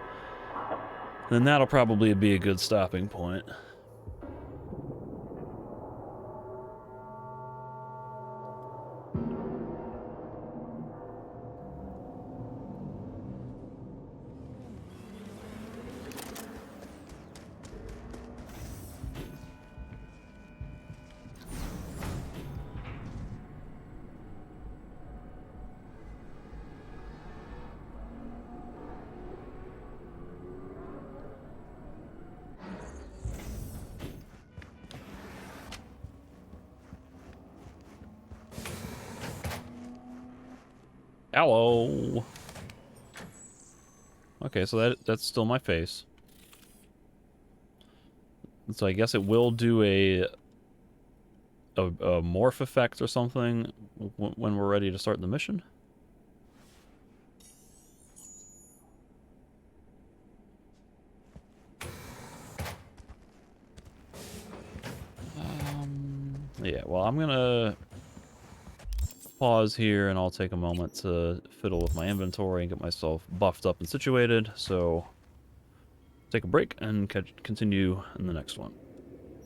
Then that'll probably be a good stopping point. Hello. Okay, so that's still my face. So I guess it will do a morph effect or something when we're ready to start the mission. Yeah, well, I'm gonna pause here and I'll take a moment to fiddle with my inventory and get myself buffed up and situated. So take a break and continue in the next one.